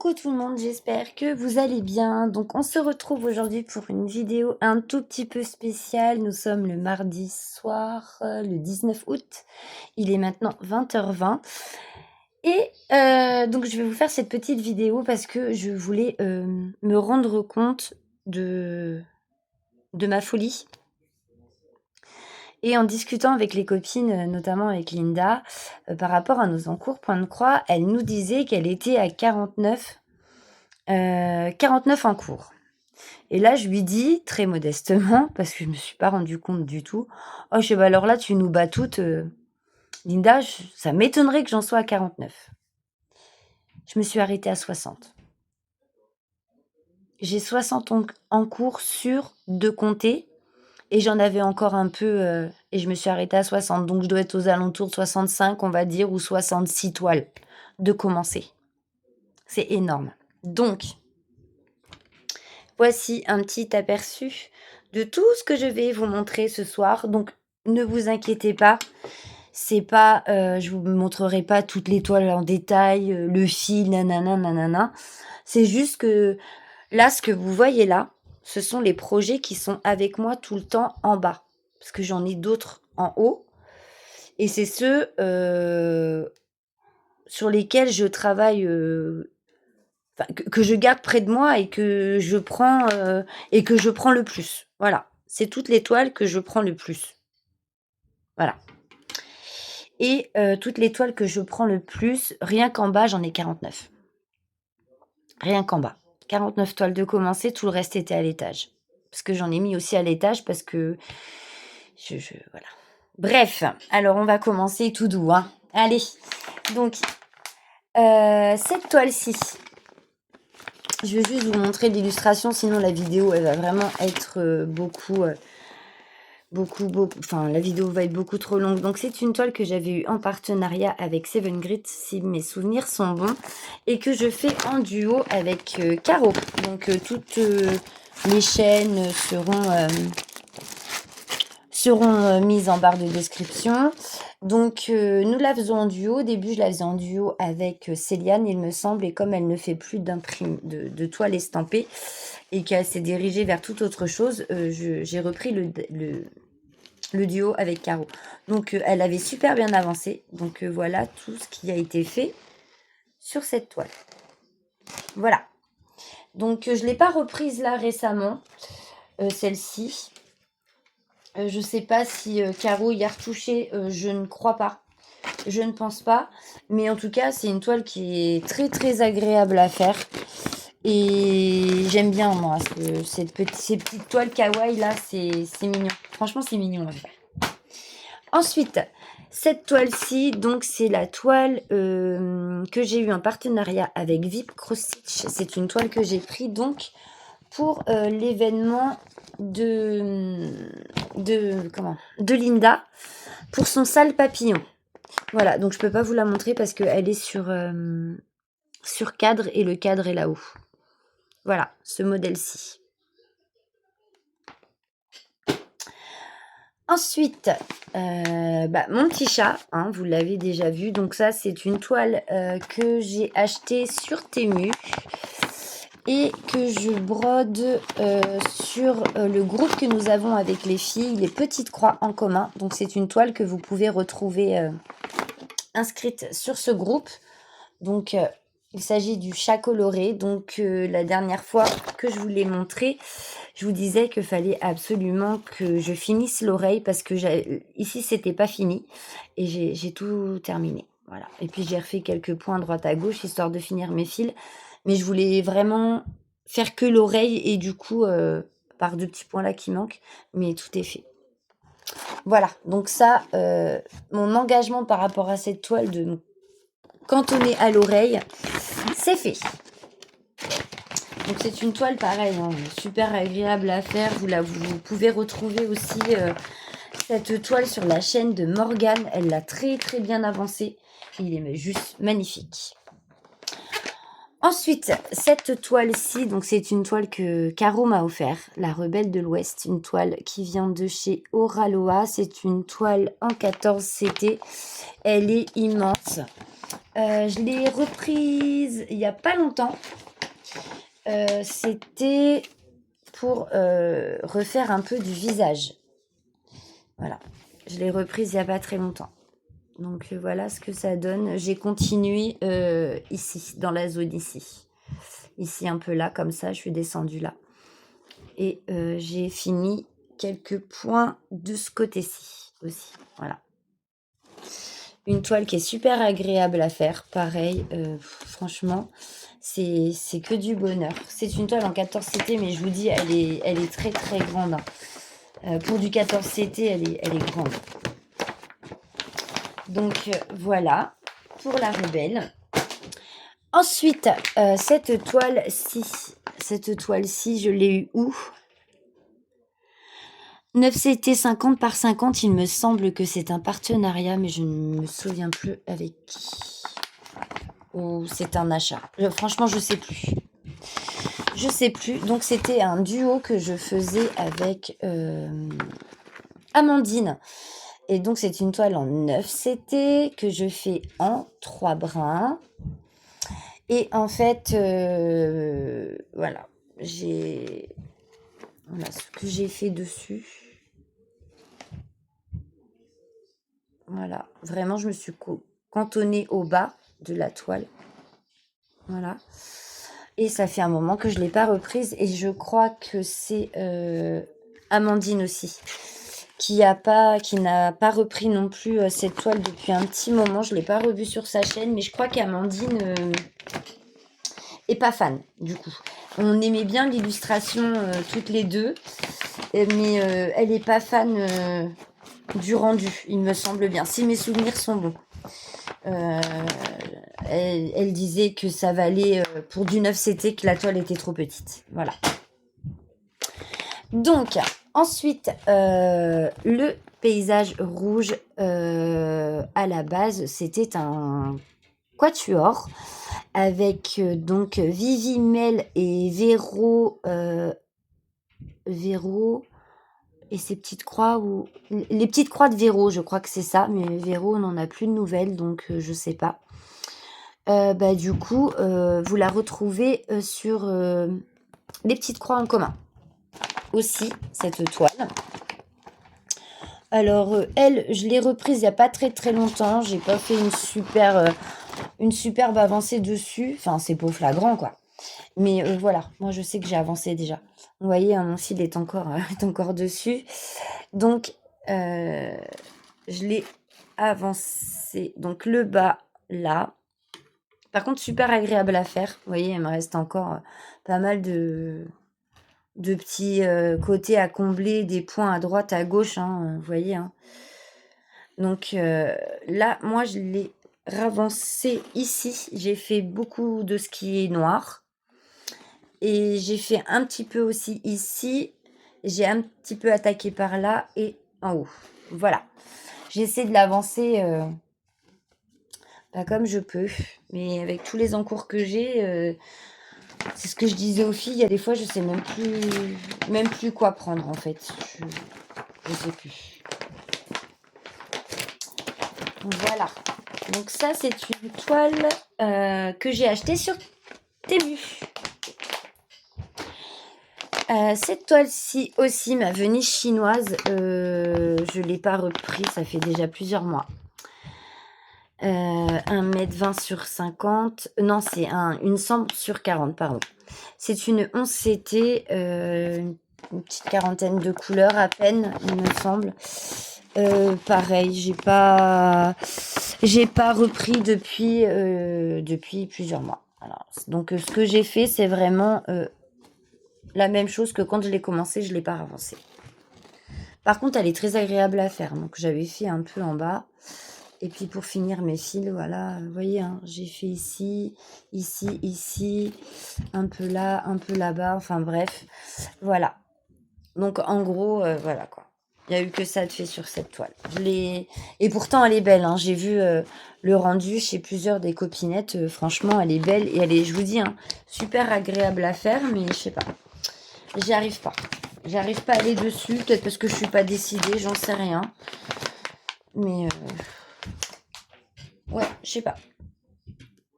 Coucou tout le monde, j'espère que vous allez bien. Donc on se retrouve aujourd'hui pour une vidéo un tout petit peu spéciale. Nous sommes le mardi soir, le 19 août. Il est maintenant 20h20. Et donc je vais vous faire cette petite vidéo parce que je voulais me rendre compte de ma folie. Et en discutant avec les copines, notamment avec Linda, par rapport à nos encours point de croix, elle nous disait qu'elle était à 49 en cours. Et là, je lui dis, très modestement, parce que je me suis pas rendu compte du tout, oh, je sais pas, alors là, tu nous bats toutes, Linda, ça m'étonnerait que j'en sois à 49. Je me suis arrêtée à 60. J'ai 60 en cours sur de compter, et j'en avais encore un peu, et je me suis arrêtée à 60. Donc, je dois être aux alentours de 65, on va dire, ou 66 toiles de commencer. C'est énorme. Donc, voici un petit aperçu de tout ce que je vais vous montrer ce soir. Donc, ne vous inquiétez pas. C'est pas, je vous montrerai pas toutes les toiles en détail, le fil, nanana, nanana. C'est juste que là, ce que vous voyez là, ce sont les projets qui sont avec moi tout le temps en bas. Parce que j'en ai d'autres en haut. Et c'est ceux sur lesquels je travaille, que je garde près de moi et que je prends le plus. Voilà, c'est toutes les toiles que je prends le plus. Voilà. Et toutes les toiles que je prends le plus, rien qu'en bas, j'en ai 49. Rien qu'en bas. 49 toiles de commencer, tout le reste était à l'étage. Parce que j'en ai mis aussi à l'étage parce que voilà. Bref, alors on va commencer tout doux, hein. Allez, donc cette toile-ci, je vais juste vous montrer l'illustration, sinon la vidéo, elle va vraiment être beaucoup, enfin la vidéo va être beaucoup trop longue. Donc c'est une toile que j'avais eue en partenariat avec Seven Grit, si mes souvenirs sont bons, et que je fais en duo avec Caro. Donc toutes les chaînes seront mises en barre de description. Donc nous la faisons en duo. Au début je la faisais en duo avec Céliane, il me semble, et comme elle ne fait plus de toiles estampées et qu'elle s'est dirigée vers toute autre chose, j'ai repris le duo avec Caro. Donc elle avait super bien avancé. Donc voilà tout ce qui a été fait sur cette toile. Voilà. Donc je ne l'ai pas reprise là récemment, celle-ci. Je ne sais pas si Caro y a retouché, je ne crois pas. Je ne pense pas. Mais en tout cas, c'est une toile qui est très très agréable à faire. Et j'aime bien moi ces petites toiles kawaii là, c'est mignon. Franchement, c'est mignon à faire. Ensuite, cette toile-ci, donc c'est la toile que j'ai eue en partenariat avec VIP Cross Stitch. C'est une toile que j'ai pris donc pour l'événement de Linda pour son sale papillon. Voilà, donc je peux pas vous la montrer parce qu'elle est sur cadre et le cadre est là-haut. Voilà, ce modèle-ci. Ensuite, mon petit chat, hein, vous l'avez déjà vu. Donc ça, c'est une toile que j'ai achetée sur Temu et que je brode sur le groupe que nous avons avec les filles, les Petites Croix en commun. Donc c'est une toile que vous pouvez retrouver inscrite sur ce groupe. Donc il s'agit du chat coloré. Donc la dernière fois que je vous l'ai montré, je vous disais qu'il fallait absolument que je finisse l'oreille parce que ici c'était pas fini et j'ai tout terminé. Voilà. Et puis j'ai refait quelques points à droite à gauche histoire de finir mes fils. Mais je voulais vraiment faire que l'oreille et du coup par deux petits points là qui manquent, mais tout est fait. Voilà. Donc ça, mon engagement par rapport à cette toile de me cantonner à l'oreille, c'est fait. Donc c'est une toile pareil, hein, super agréable à faire. Vous pouvez retrouver aussi cette toile sur la chaîne de Morgane. Elle l'a très très bien avancée. Il est juste magnifique. Ensuite, cette toile-ci, donc c'est une toile que Caro m'a offert, la Rebelle de l'Ouest, une toile qui vient de chez Oraloa. C'est une toile en 14 CT. Elle est immense. Je l'ai reprise il n'y a pas longtemps. C'était pour refaire un peu du visage. Voilà. Je l'ai reprise il n'y a pas très longtemps. Donc voilà ce que ça donne. J'ai continué ici, dans la zone ici. Ici un peu là, comme ça, je suis descendue là. Et j'ai fini quelques points de ce côté-ci aussi. Voilà. Une toile qui est super agréable à faire. Pareil, franchement, c'est que du bonheur. C'est une toile en 14 CT, mais je vous dis, elle est très très grande. Pour du 14 CT, elle est grande. Donc voilà pour la Rebelle. Ensuite, cette toile-ci, je l'ai eue où? 9 CT 50 par 50, il me semble que c'est un partenariat, mais je ne me souviens plus avec qui. Ou c'est un achat. Franchement, je sais plus. Je sais plus. Donc c'était un duo que je faisais avec Amandine. Et donc c'est une toile en 9 CT que je fais en 3 brins. Et en fait, voilà, voilà ce que j'ai fait dessus. Voilà, vraiment, je me suis cantonnée au bas de la toile. Voilà. Et ça fait un moment que je ne l'ai pas reprise. Et je crois que c'est Amandine aussi, qui n'a pas repris non plus cette toile depuis un petit moment. Je ne l'ai pas revue sur sa chaîne, mais je crois qu'Amandine est pas fan, du coup. On aimait bien l'illustration toutes les deux, mais elle n'est pas fan du rendu, il me semble bien, si mes souvenirs sont bons. Elle disait que ça valait pour du 9 CT que la toile était trop petite. Voilà. Donc, ensuite, le paysage rouge, à la base, c'était un quatuor avec donc Vivi, Mel et Véro. Véro et ses petites croix, ou les petites croix de Véro, je crois que c'est ça, mais Véro, on n'en a plus de nouvelles, donc je sais pas. Du coup, vous la retrouvez sur les petites croix en commun. Aussi, cette toile. Alors, elle, je l'ai reprise il n'y a pas très très longtemps. J'ai pas fait une superbe avancée dessus. Enfin, c'est pas flagrant, quoi. Mais voilà, moi je sais que j'ai avancé déjà. Vous voyez, mon fil est encore, est encore dessus. Donc, je l'ai avancé. Donc, le bas, là. Par contre, super agréable à faire. Vous voyez, il me reste encore pas mal de petits côtés à combler, des points à droite, à gauche. Hein, vous voyez. Hein. Donc, là, moi, je l'ai ravancé ici. J'ai fait beaucoup de ce qui est noir. Et j'ai fait un petit peu aussi ici. J'ai un petit peu attaqué par là et en haut. Voilà. J'essaie de l'avancer pas comme je peux. Mais avec tous les encours que j'ai, c'est ce que je disais aux filles. Il y a des fois, je sais même plus quoi prendre en fait. Je sais plus. Voilà. Donc ça, c'est une toile que j'ai achetée sur Temu. Cette toile-ci aussi, ma Venise chinoise, je ne l'ai pas repris, ça fait déjà plusieurs mois. 1,20 m sur 50. Non, c'est une 100 sur 40, pardon. C'est une 11 CT, une petite quarantaine de couleurs à peine, il me semble. Pareil, j'ai pas repris depuis plusieurs mois. Alors, donc, ce que j'ai fait, c'est vraiment la même chose que quand je l'ai commencé, je ne l'ai pas avancé. Par contre, elle est très agréable à faire. Donc, j'avais fait un peu en bas. Et puis, pour finir mes fils, voilà, vous voyez, hein, j'ai fait ici, ici, ici, un peu là, un peu là-bas. Enfin, bref, voilà. Donc, en gros, voilà, quoi. Il y a eu que ça de fait sur cette toile. Et pourtant, elle est belle, hein. J'ai vu le rendu chez plusieurs des copinettes. Franchement, elle est belle et elle est, je vous dis, hein, super agréable à faire, mais je sais pas. J'y arrive pas. J'arrive pas à aller dessus. Peut-être parce que je suis pas décidée, j'en sais rien. Mais ouais, je sais pas.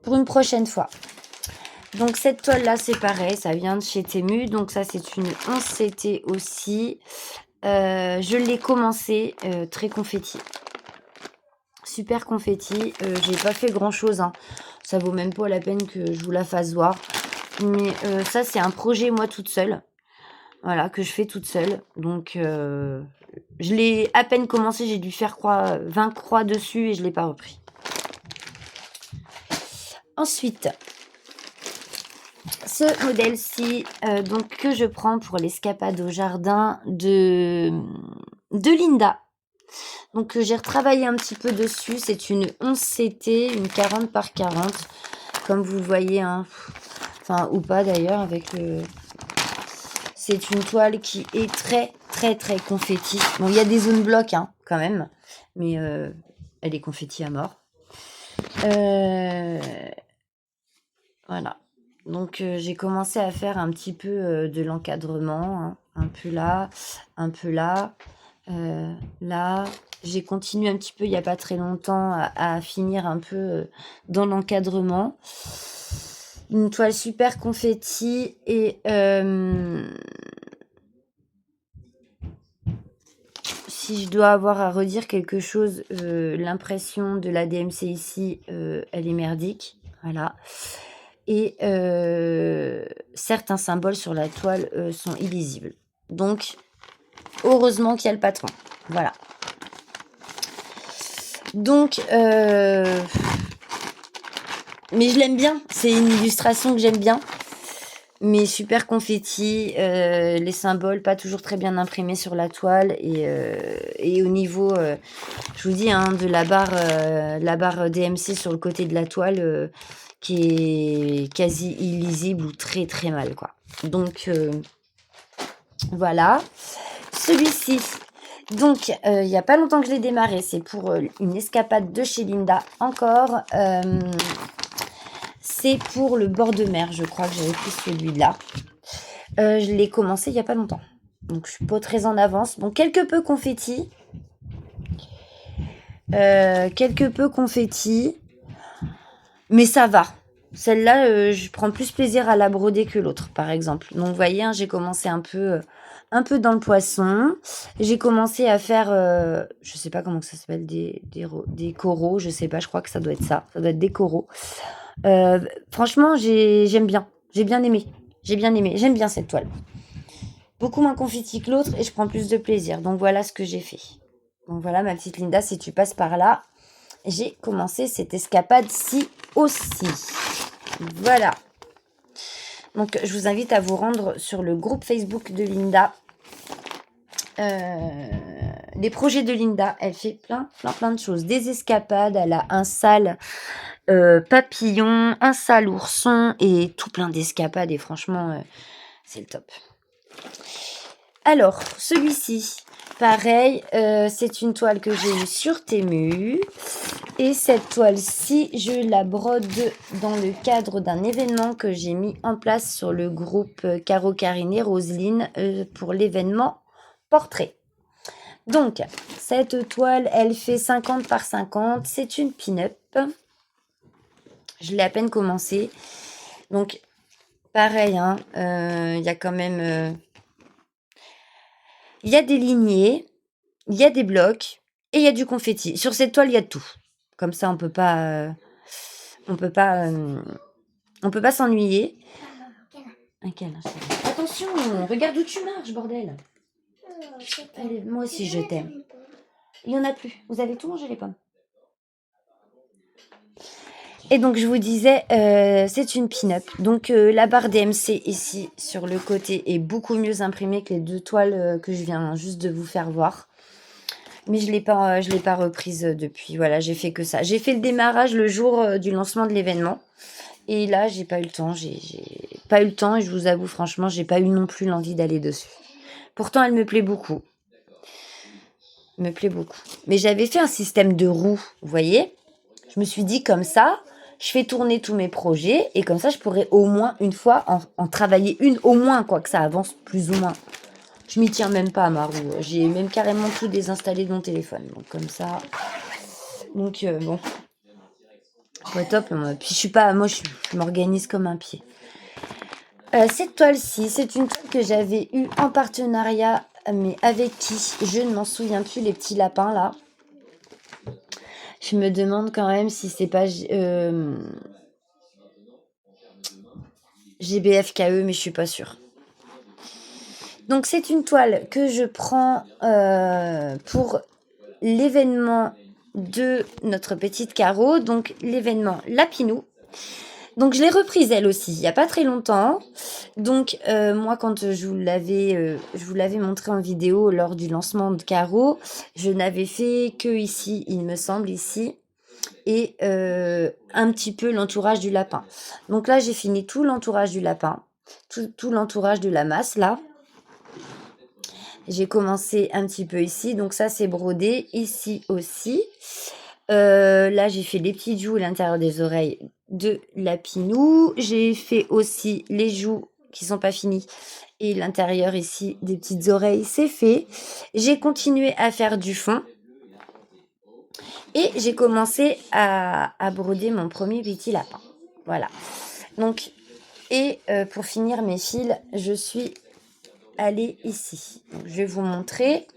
Pour une prochaine fois. Donc cette toile là c'est pareil, ça vient de chez Temu, donc ça c'est une 11CT aussi. Je l'ai commencé, très confetti. Super confetti, j'ai pas fait grand chose, hein. Ça vaut même pas la peine que je vous la fasse voir. Mais ça c'est un projet moi toute seule. Voilà, que je fais toute seule. Donc je l'ai à peine commencé, j'ai dû faire 20 croix dessus et je l'ai pas repris. Ensuite, ce modèle-ci, donc que je prends pour l'escapade au jardin de Linda. Donc j'ai retravaillé un petit peu dessus. C'est une 11CT, une 40 par 40, comme vous le voyez, hein. Enfin, ou pas d'ailleurs, avec le... C'est une toile qui est très, très, très confetti. Bon, il y a des zones blocs, hein, quand même. Mais elle est confetti à mort. Voilà. Donc j'ai commencé à faire un petit peu de l'encadrement, hein. Un peu là, un peu là, là. J'ai continué un petit peu il n'y a pas très longtemps à finir un peu dans l'encadrement. Une toile super confetti et si je dois avoir à redire quelque chose, l'impression de la DMC ici, elle est merdique. Voilà. Et certains symboles sur la toile sont illisibles. Donc, heureusement qu'il y a le patron. Voilà. Donc, mais je l'aime bien. C'est une illustration que j'aime bien. Mais super confetti, les symboles pas toujours très bien imprimés sur la toile. Et au niveau, je vous dis, hein, de la barre DMC sur le côté de la toile, qui est quasi illisible ou très très mal, quoi. Donc, voilà. Celui-ci, donc, il n'y a pas longtemps que je l'ai démarré. C'est pour une escapade de chez Linda encore. C'est pour le bord de mer, je crois que j'avais pris celui-là. Je l'ai commencé il n'y a pas longtemps. Donc, je suis pas très en avance. Bon, quelque peu confetti. Mais ça va. Celle-là, je prends plus plaisir à la broder que l'autre, par exemple. Donc, vous voyez, hein, j'ai commencé un peu dans le poisson. J'ai commencé à faire, je sais pas comment que ça s'appelle, des coraux. Je sais pas, je crois que ça doit être ça. Ça doit être des coraux. Franchement, j'aime bien. J'ai bien aimé. J'aime bien cette toile. Beaucoup moins confetti que l'autre et je prends plus de plaisir. Donc, voilà ce que j'ai fait. Donc, voilà, ma petite Linda, si tu passes par là, j'ai commencé cette escapade-ci aussi. Voilà. Donc, je vous invite à vous rendre sur le groupe Facebook de Linda. Les projets de Linda, elle fait plein de choses. Des escapades, elle a un sale papillon, un sale ourson et tout plein d'escapades. Et franchement, c'est le top. Alors, celui-ci, pareil, c'est une toile que j'ai eue sur Temu. Et cette toile-ci, je la brode dans le cadre d'un événement que j'ai mis en place sur le groupe Caro Karine et Roselyne pour l'événement portrait. Donc, cette toile, elle fait 50 par 50. C'est une pin-up. Je l'ai à peine commencé. Donc, pareil, hein, y a quand même... Il y a des lignées, il y a des blocs et il y a du confetti. Sur cette toile, il y a de tout. Comme ça, on peut pas s'ennuyer. Un câlin, chérie. Attention, regarde où tu marches, bordel. Allez, moi aussi, je t'aime. Il y en a plus. Vous avez tout mangé, les pommes. Et donc, je vous disais, c'est une pin-up. Donc, la barre DMC ici, sur le côté, est beaucoup mieux imprimée que les deux toiles que je viens juste de vous faire voir. Mais je l'ai pas reprise depuis. Voilà, j'ai fait que ça. J'ai fait le démarrage le jour du lancement de l'événement. Et là, j'ai pas eu le temps. J'ai pas eu le temps et je vous avoue, franchement, j'ai pas eu non plus l'envie d'aller dessus. Pourtant, elle me plaît beaucoup. me plaît beaucoup. Mais j'avais fait un système de roues, vous voyez. Je me suis dit comme ça, je fais tourner tous mes projets et comme ça, je pourrais au moins une fois en travailler une, au moins, quoi, que ça avance plus ou moins. Je m'y tiens même pas à ma roue. J'ai même carrément tout désinstallé de mon téléphone. Donc comme ça. Donc bon. Ouais, top. Puis je suis pas. Moi, je m'organise comme un pied. Cette toile-ci, c'est une toile que j'avais eue en partenariat, mais avec qui? Je ne m'en souviens plus, les petits lapins là. Je me demande quand même si c'est pas GBFKE, mais je suis pas sûre. Donc c'est une toile que je prends pour l'événement de notre petite Caro, donc l'événement Lapinou. Donc je l'ai reprise elle aussi, il n'y a pas très longtemps. Donc moi quand je vous l'avais montré en vidéo lors du lancement de Caro, je n'avais fait que ici, il me semble, ici. Et un petit peu l'entourage du lapin. Donc là j'ai fini tout l'entourage du lapin, tout l'entourage de la masse là. J'ai commencé un petit peu ici, donc ça c'est brodé, ici aussi. Là j'ai fait les petites joues à l'intérieur des oreilles de Lapinou. J'ai fait aussi les joues qui sont pas finies et l'intérieur ici des petites oreilles, c'est fait. J'ai continué à faire du fond et j'ai commencé à broder mon premier petit lapin. Voilà. Donc, et pour finir mes fils, je suis allée ici. Donc, je vais vous montrer.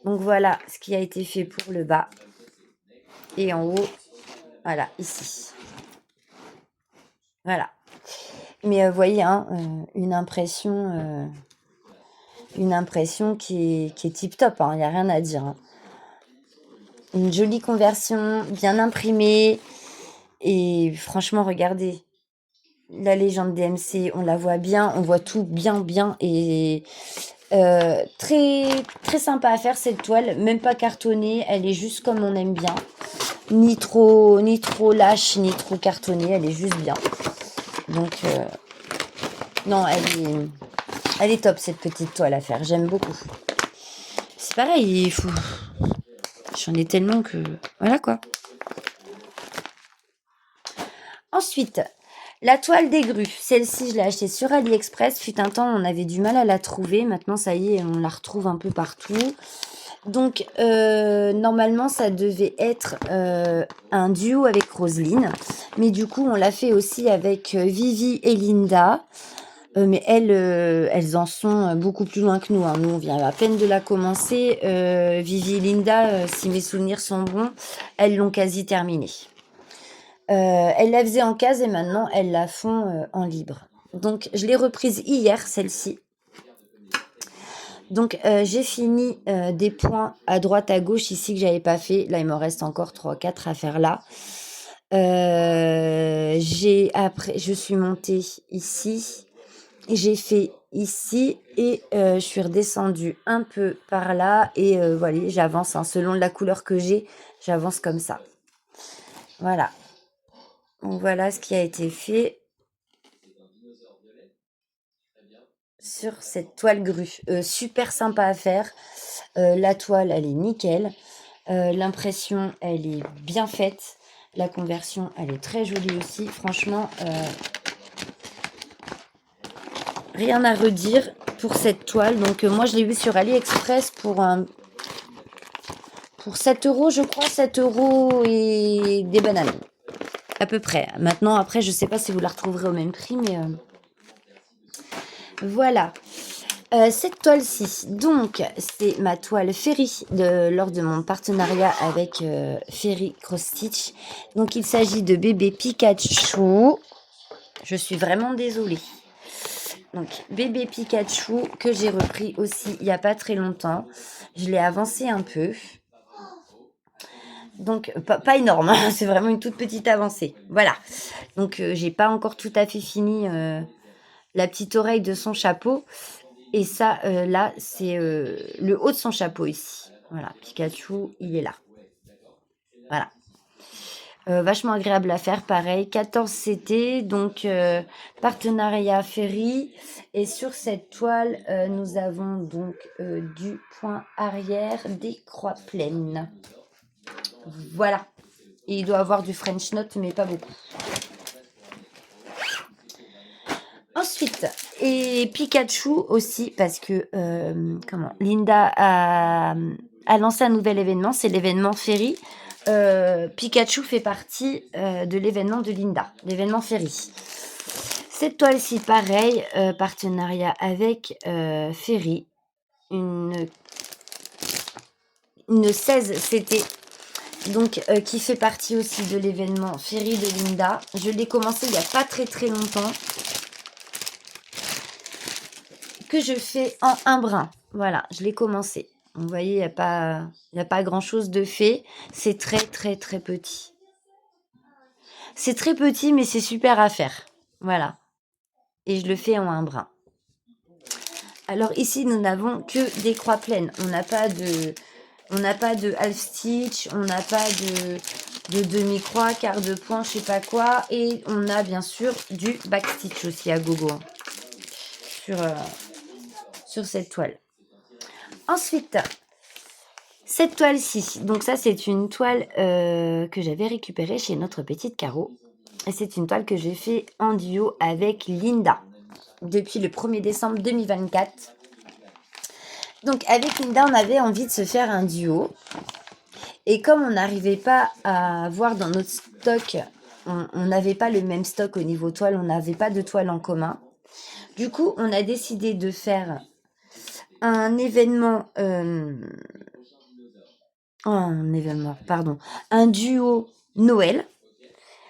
Donc voilà ce qui a été fait pour le bas. Et en haut, voilà, ici. Voilà. Mais vous voyez, hein, une impression qui est tip top, il n'y a rien à dire. Hein. Une jolie conversion, bien imprimée. Et franchement, regardez. La légende DMC, on la voit bien, on voit tout bien. Et très, très sympa à faire cette toile, même pas cartonnée, elle est juste comme on aime bien. Ni trop lâche, ni trop cartonnée, elle est juste bien. Donc, non, elle est top cette petite toile à faire, j'aime beaucoup. C'est pareil, il faut... J'en ai tellement que... Voilà quoi. Ensuite, la toile des grues. Celle-ci, je l'ai achetée sur AliExpress. Fut un temps, on avait du mal à la trouver. Maintenant, ça y est, on la retrouve un peu partout. Donc, normalement, ça devait être un duo avec Roselyne. Mais du coup, on l'a fait aussi avec Vivi et Linda. Mais elles en sont beaucoup plus loin que nous. Hein. Nous, on vient à peine de la commencer. Vivi et Linda, si mes souvenirs sont bons, elles l'ont quasi terminée. Elles la faisaient en case et maintenant, elles la font en libre. Donc, je l'ai reprise hier, celle-ci. Donc, j'ai fini des points à droite, à gauche ici que j'avais pas fait. Là, il me reste encore 3-4 à faire là. Après, je suis montée ici. J'ai fait ici et je suis redescendue un peu par là. Et voilà, j'avance. Hein, selon la couleur que j'ai, j'avance comme ça. Voilà. Donc, voilà ce qui a été fait sur cette toile grue. Super sympa à faire. La toile, elle est nickel. L'impression, elle est bien faite. La conversion, elle est très jolie aussi. Franchement, rien à redire pour cette toile. Donc, moi, je l'ai vue sur AliExpress pour 7 euros, je crois. 7 euros et des bananes. À peu près. Maintenant, après, je sais pas si vous la retrouverez au même prix, mais voilà. Cette toile-ci, donc, c'est ma toile Ferry lors de mon partenariat avec Ferry Cross Stitch. Donc, il s'agit de bébé Pikachu. Je suis vraiment désolée. Donc, bébé Pikachu que j'ai repris aussi il n'y a pas très longtemps. Je l'ai avancé un peu. Donc, pas énorme, hein, c'est vraiment une toute petite avancée. Voilà. Donc, j'ai pas encore tout à fait fini la petite oreille de son chapeau. Et ça, là, c'est le haut de son chapeau ici. Voilà, Pikachu, il est là. Voilà. Vachement agréable à faire, pareil, 14 CT, donc partenariat Ferry. Et sur cette toile, nous avons donc du point arrière, des croix pleines. Voilà. Et il doit avoir du French Knot, mais pas beaucoup. Ensuite, et Pikachu aussi, parce que Linda a lancé un nouvel événement, c'est l'événement Ferry. Pikachu fait partie de l'événement de Linda, l'événement Ferry. Cette toile-ci, pareil, partenariat avec Ferry, une 16 CT, donc qui fait partie aussi de l'événement Ferry de Linda. Je l'ai commencé il n'y a pas très très longtemps, que je fais en un brin. Voilà, je l'ai commencé. Vous voyez, il n'y a pas grand-chose de fait. C'est très très très petit. C'est très petit, mais c'est super à faire. Voilà. Et je le fais en un brin. Alors ici, nous n'avons que des croix pleines. On n'a pas de half stitch, on n'a pas de demi-croix, quart de point, je sais pas quoi. Et on a bien sûr du back stitch aussi à gogo sur cette toile. Ensuite, cette toile-ci, donc ça c'est une toile que j'avais récupérée chez notre petite Caro. Et c'est une toile que j'ai fait en duo avec Linda depuis le 1er décembre 2024. Donc avec Linda, on avait envie de se faire un duo. Et comme on n'arrivait pas à voir dans notre stock, on n'avait pas le même stock au niveau toile, on n'avait pas de toile en commun. Du coup, on a décidé de faire un événement... un duo Noël.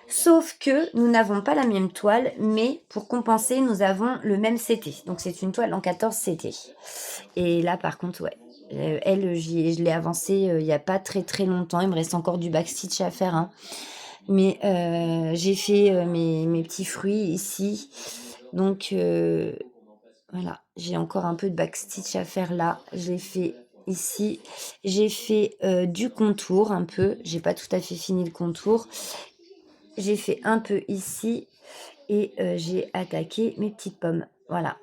Sauf que nous n'avons pas la même toile, mais pour compenser, nous avons le même CT. Donc c'est une toile en 14 CT. Et là, par contre, ouais. Elle, je l'ai avancée il n'y a pas très très longtemps. Il me reste encore du backstitch à faire. Hein. Mais j'ai fait mes petits fruits ici. Donc voilà, j'ai encore un peu de backstitch à faire là. Je l'ai fait ici. J'ai fait du contour un peu. J'ai pas tout à fait fini le contour. J'ai fait un peu ici et j'ai attaqué mes petites pommes. Voilà.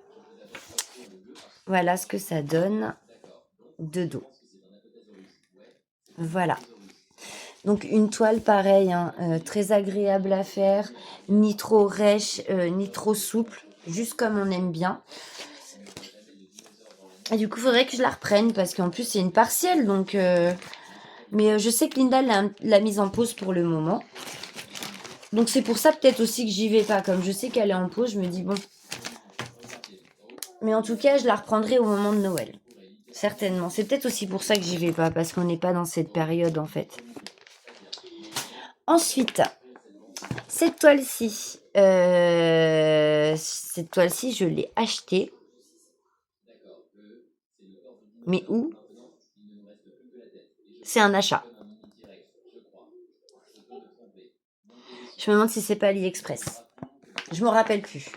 Voilà ce que ça donne de dos. Voilà. Donc une toile pareille, hein, très agréable à faire, ni trop rêche, ni trop souple, juste comme on aime bien. Et du coup, il faudrait que je la reprenne parce qu'en plus c'est une partielle, donc. Mais je sais que Linda l'a mise en pause pour le moment. Donc c'est pour ça peut-être aussi que j'y vais pas. Comme je sais qu'elle est en pause, je me dis bon. Mais en tout cas, je la reprendrai au moment de Noël. Certainement. C'est peut-être aussi pour ça que j'y vais pas, parce qu'on n'est pas dans cette période en fait. Ensuite, cette toile-ci, je l'ai achetée. Mais où? C'est un achat. Je me demande si c'est pas AliExpress. Je me rappelle plus.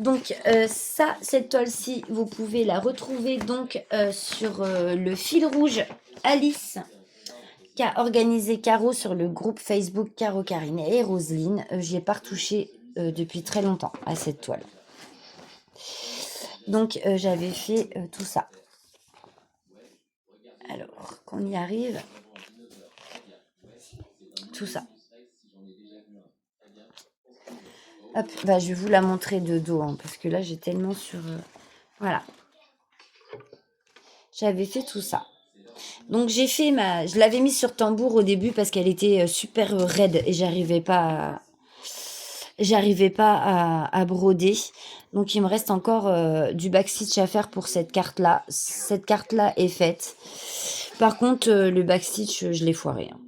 Donc cette toile-ci, vous pouvez la retrouver donc sur le fil rouge Alice qu'a organisé Caro sur le groupe Facebook Caro, Karine et Roselyne. J'y ai pas retouché depuis très longtemps à cette toile. Donc j'avais fait tout ça. Alors qu'on y arrive. Tout ça. Hop, bah, je vais vous la montrer de dos, hein, parce que là j'ai tellement sur... voilà. J'avais fait tout ça. Donc j'ai fait je l'avais mise sur tambour au début parce qu'elle était super raide et j'arrivais pas à broder. Donc il me reste encore du backstitch à faire pour cette carte-là. Cette carte-là est faite. Par contre, le backstitch, je l'ai foiré. Hein.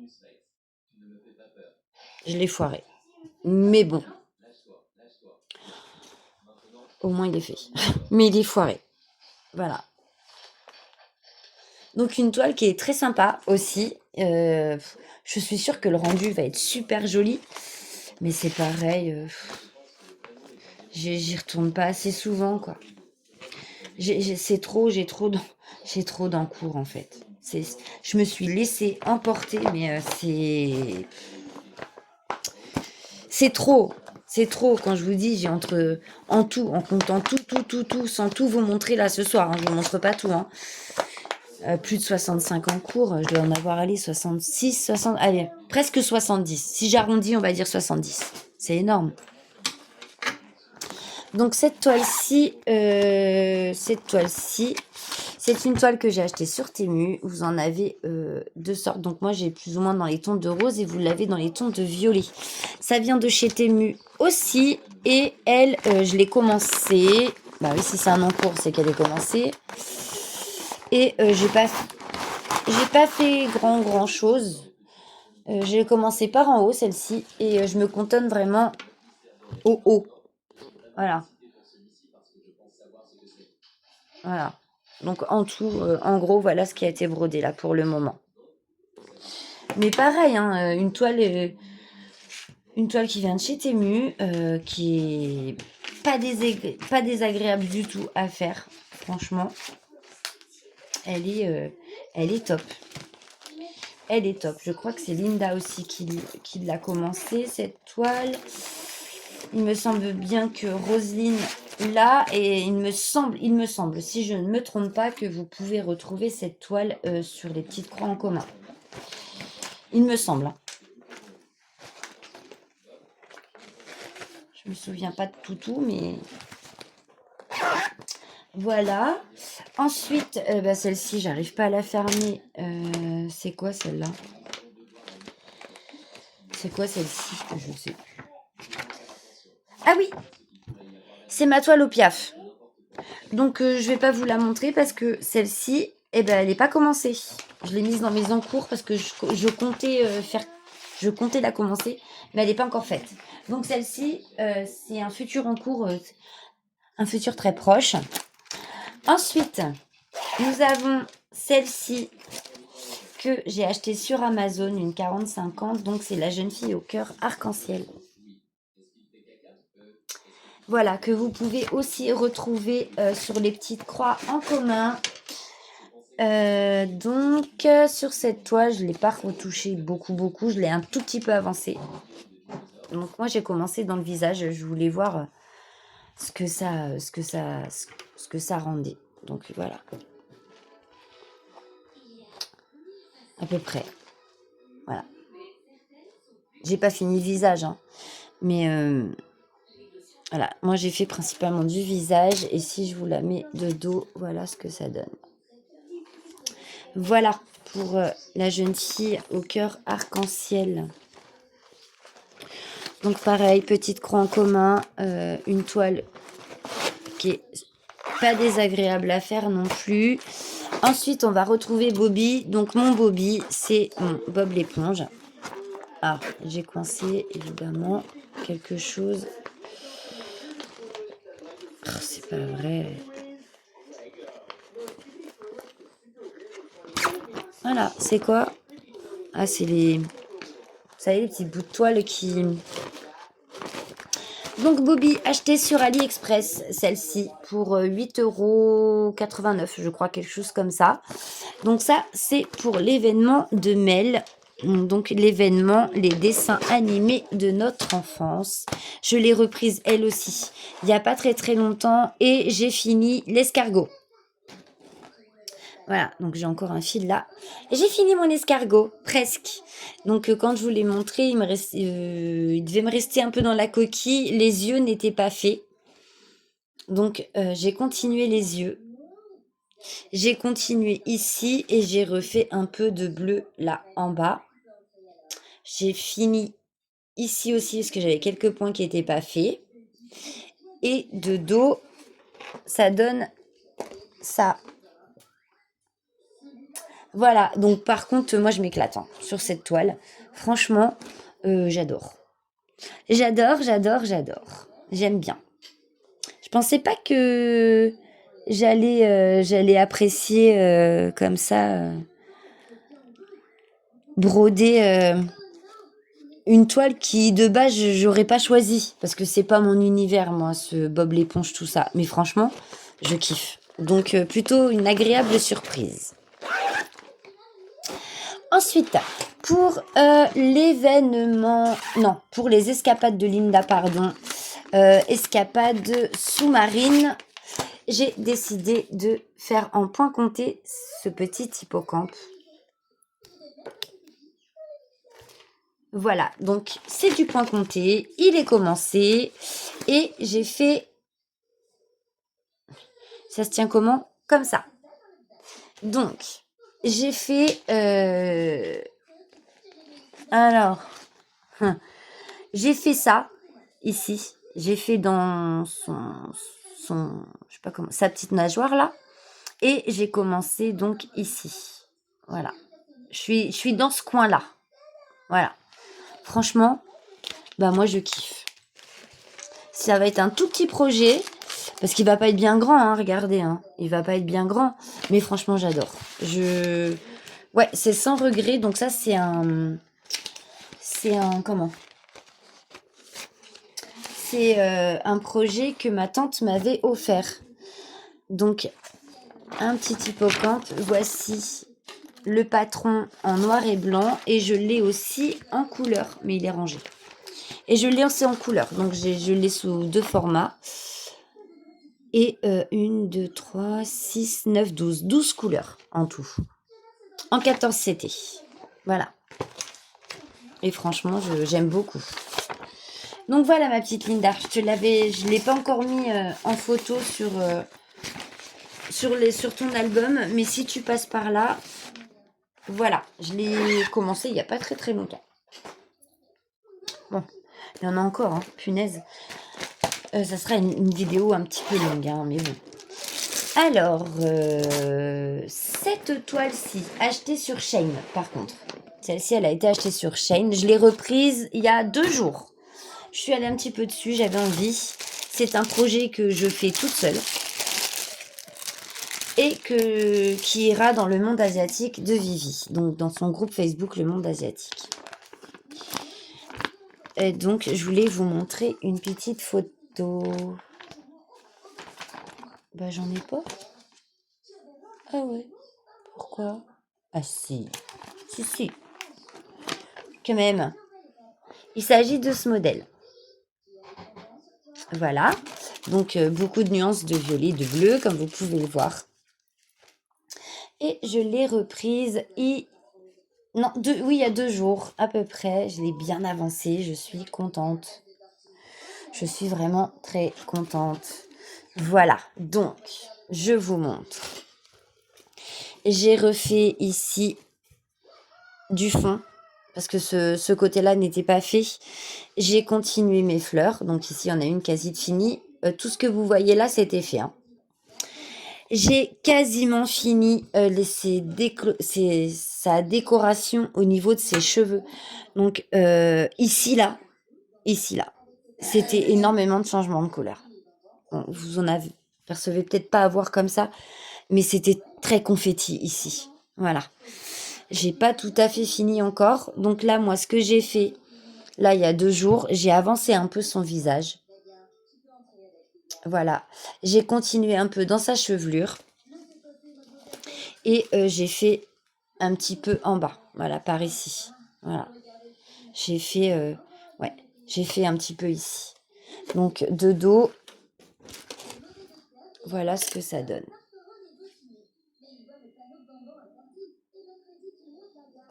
Je l'ai foiré. Mais bon. Au moins il est fait. Mais il est foiré. Voilà. Donc une toile qui est très sympa aussi. Je suis sûre que le rendu va être super joli. Mais c'est pareil. J'y retourne pas assez souvent, quoi. J'ai trop d'encours en fait. Je me suis laissée emporter, mais c'est... c'est trop. C'est trop quand je vous dis, j'ai en tout, en comptant tout, sans tout vous montrer là ce soir. Hein, je vous montre pas tout. Hein. Plus de 65 en cours, je dois en avoir allé 66, 60, allez, presque 70. Si j'arrondis, on va dire 70. C'est énorme. Donc cette toile-ci, c'est une toile que j'ai achetée sur Temu. Vous en avez deux sortes. Donc moi j'ai plus ou moins dans les tons de rose et vous l'avez dans les tons de violet. Ça vient de chez Temu aussi. Et elle, je l'ai commencée. Bah oui, si c'est un en cours, c'est qu'elle est commencée. Et j'ai pas fait grand chose. J'ai commencé par en haut celle-ci et je me cantonne vraiment au haut. Voilà. Voilà. Donc en tout, en gros, voilà ce qui a été brodé là pour le moment. Mais pareil, hein, une toile qui vient de chez Temu, qui est pas désagréable du tout à faire, franchement. Elle est top. Elle est top. Je crois que c'est Linda aussi qui l'a commencé, cette toile. Il me semble bien que Roselyne l'a, et il me semble, si je ne me trompe pas, que vous pouvez retrouver cette toile sur les petites croix en commun. Il me semble. Hein. Je me souviens pas de tout, mais voilà. Ensuite, celle-ci, j'arrive pas à la fermer. C'est quoi celle-là? C'est quoi celle-ci? Je ne sais plus. Ah oui, c'est ma toile au piaf. Donc je vais pas vous la montrer parce que celle-ci, elle n'est pas commencée. Je l'ai mise dans mes encours parce que je comptais la commencer, mais elle n'est pas encore faite. Donc celle-ci, c'est un futur en cours, un futur très proche. Ensuite, nous avons celle-ci que j'ai achetée sur Amazon, une 40-50. Donc c'est la jeune fille au cœur arc-en-ciel. Voilà, que vous pouvez aussi retrouver sur les petites croix en commun. Donc sur cette toile, je ne l'ai pas retouchée beaucoup. Je l'ai un tout petit peu avancée. Donc moi j'ai commencé dans le visage. Je voulais voir ce que ça rendait. Donc voilà. À peu près. Voilà. J'ai pas fini le visage, hein. Mais voilà, moi j'ai fait principalement du visage. Et si je vous la mets de dos, voilà ce que ça donne. Voilà pour la jeune fille au cœur arc-en-ciel. Donc pareil, petite croix en commun, une toile qui est pas désagréable à faire non plus. Ensuite, on va retrouver Bobby. Donc mon Bobby, c'est mon Bob l'éponge. Ah, j'ai coincé évidemment quelque chose. Oh, c'est pas vrai. Voilà, c'est quoi? Ah, c'est les... Vous savez, les petits bouts de toile qui... Donc Bobby, acheté sur AliExpress, celle-ci, pour 8,89 €, je crois, quelque chose comme ça. Donc ça, c'est pour l'événement de Mel. Donc l'événement, les dessins animés de notre enfance. Je l'ai reprise elle aussi, il n'y a pas très longtemps, et j'ai fini l'escargot. Voilà, donc j'ai encore un fil là. J'ai fini mon escargot, presque. Donc quand je vous l'ai montré, il devait me rester un peu dans la coquille. Les yeux n'étaient pas faits. Donc j'ai continué les yeux. J'ai continué ici et j'ai refait un peu de bleu là en bas. J'ai fini ici aussi parce que j'avais quelques points qui n'étaient pas faits. Et de dos, ça donne ça. Voilà, donc par contre, moi je m'éclate sur cette toile. Franchement, j'adore. J'adore. J'aime bien. Je pensais pas que j'allais apprécier comme ça broder une toile qui de base j'aurais pas choisi parce que c'est pas mon univers, moi, ce Bob l'éponge, tout ça. Mais franchement, je kiffe. Donc plutôt une agréable surprise. Ensuite, Pour l'événement, non, pour les escapades de Linda, pardon, escapades sous-marines, j'ai décidé de faire en point compté ce petit hippocampe. Voilà, donc c'est du point compté, il est commencé et j'ai fait... Ça se tient comment? Comme ça. Donc, j'ai fait... Alors, j'ai fait ça, ici. J'ai fait dans je sais pas comment, sa petite nageoire là. Et j'ai commencé donc ici. Voilà. Je suis dans ce coin-là. Voilà. Franchement, bah moi je kiffe. Ça va être un tout petit projet. Parce qu'il va pas être bien grand, hein, regardez. Hein. Il va pas être bien grand. Mais franchement, j'adore. Ouais, c'est sans regret. Donc ça, c'est un... Comment? C'est un projet que ma tante m'avait offert. Donc, un petit hippocampe. Voici le patron en noir et blanc. Et je l'ai aussi en couleur. Mais il est rangé. Et je l'ai aussi en couleur. Donc, je l'ai sous 2 formats. Et 1, 2, 3, 6, 9, 12. 12 couleurs en tout. En 14 CT. Voilà. Et franchement, j'aime beaucoup. Donc voilà ma petite Linda. Je ne l'ai pas encore mis en photo sur ton album. Mais si tu passes par là, voilà. Je l'ai commencé il n'y a pas très très longtemps. Bon, il y en a encore, hein, punaise. Ça sera une vidéo un petit peu longue, hein, mais bon. Alors, cette toile-ci, achetée sur Shein, par contre. Celle-ci, elle a été achetée sur Shein. Je l'ai reprise il y a 2 jours. Je suis allée un petit peu dessus, j'avais envie. C'est un projet que je fais toute seule. Et qui ira dans le monde asiatique de Vivi. Donc, dans son groupe Facebook, le monde asiatique. Et donc, je voulais vous montrer une petite photo. Bah, j'en ai pas. Ah ouais. Pourquoi? Ah si. Si. Quand même. Il s'agit de ce modèle. Voilà. Donc, beaucoup de nuances de violet, de bleu, comme vous pouvez le voir. Et je l'ai reprise il y a 2 jours à peu près. Je l'ai bien avancée. Je suis contente. Je suis vraiment très contente. Voilà. Donc, je vous montre. J'ai refait ici du fond. Parce que ce côté-là n'était pas fait. J'ai continué mes fleurs. Donc ici, il y en a une quasi finie. Tout ce que vous voyez là, c'était fait. Hein. J'ai quasiment fini sa décoration au niveau de ses cheveux. Donc ici, là. C'était énormément de changements de couleur. Bon, vous en percevez peut-être pas à voir comme ça. Mais c'était très confetti ici. Voilà. J'ai pas tout à fait fini encore. Donc là, moi, ce que j'ai fait, là, il y a 2 jours, j'ai avancé un peu son visage. Voilà. J'ai continué un peu dans sa chevelure. Et j'ai fait un petit peu en bas. Voilà, par ici. Voilà. J'ai fait un petit peu ici. Donc, de dos, voilà ce que ça donne.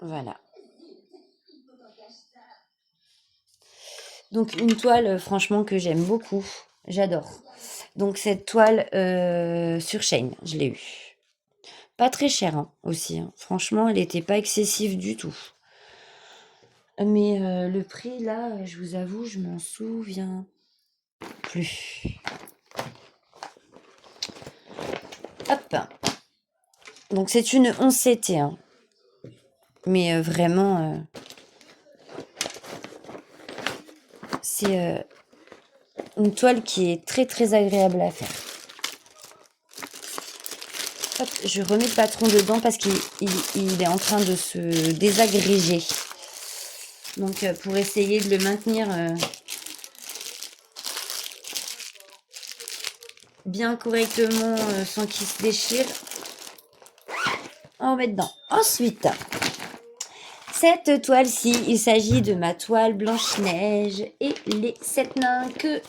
Voilà. Donc, une toile, franchement, que j'aime beaucoup. J'adore. Donc, cette toile sur Shein, je l'ai eue. Pas très chère hein, aussi. Hein. Franchement, elle n'était pas excessive du tout. Mais le prix, là, je vous avoue, je m'en souviens plus. Hop. Donc, c'est une 11 CT. Hein. Mais vraiment, c'est une toile qui est très, très agréable à faire. Hop, je remets le patron dedans parce qu'il est en train de se désagréger. Donc, pour essayer de le maintenir bien correctement sans qu'il se déchire, on va mettre dedans. Ensuite, cette toile-ci, il s'agit de ma toile Blanche-Neige et les 7 nains que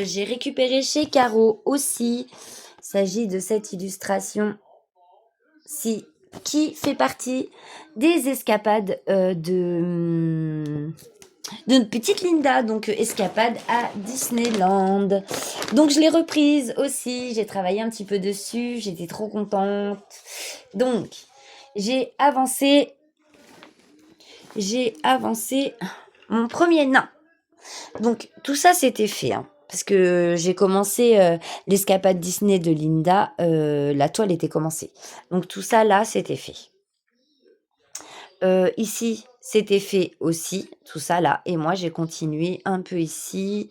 j'ai récupéré chez Caro aussi. Il s'agit de cette illustration-ci qui fait partie des escapades de notre petite Linda, donc escapade à Disneyland. Donc je l'ai reprise aussi, j'ai travaillé un petit peu dessus, j'étais trop contente. Donc j'ai avancé mon premier nain. Donc tout ça c'était fait, hein, parce que j'ai commencé l'escapade Disney de Linda, la toile était commencée. Donc tout ça là c'était fait. Ici c'était fait aussi, tout ça là, et moi j'ai continué un peu ici.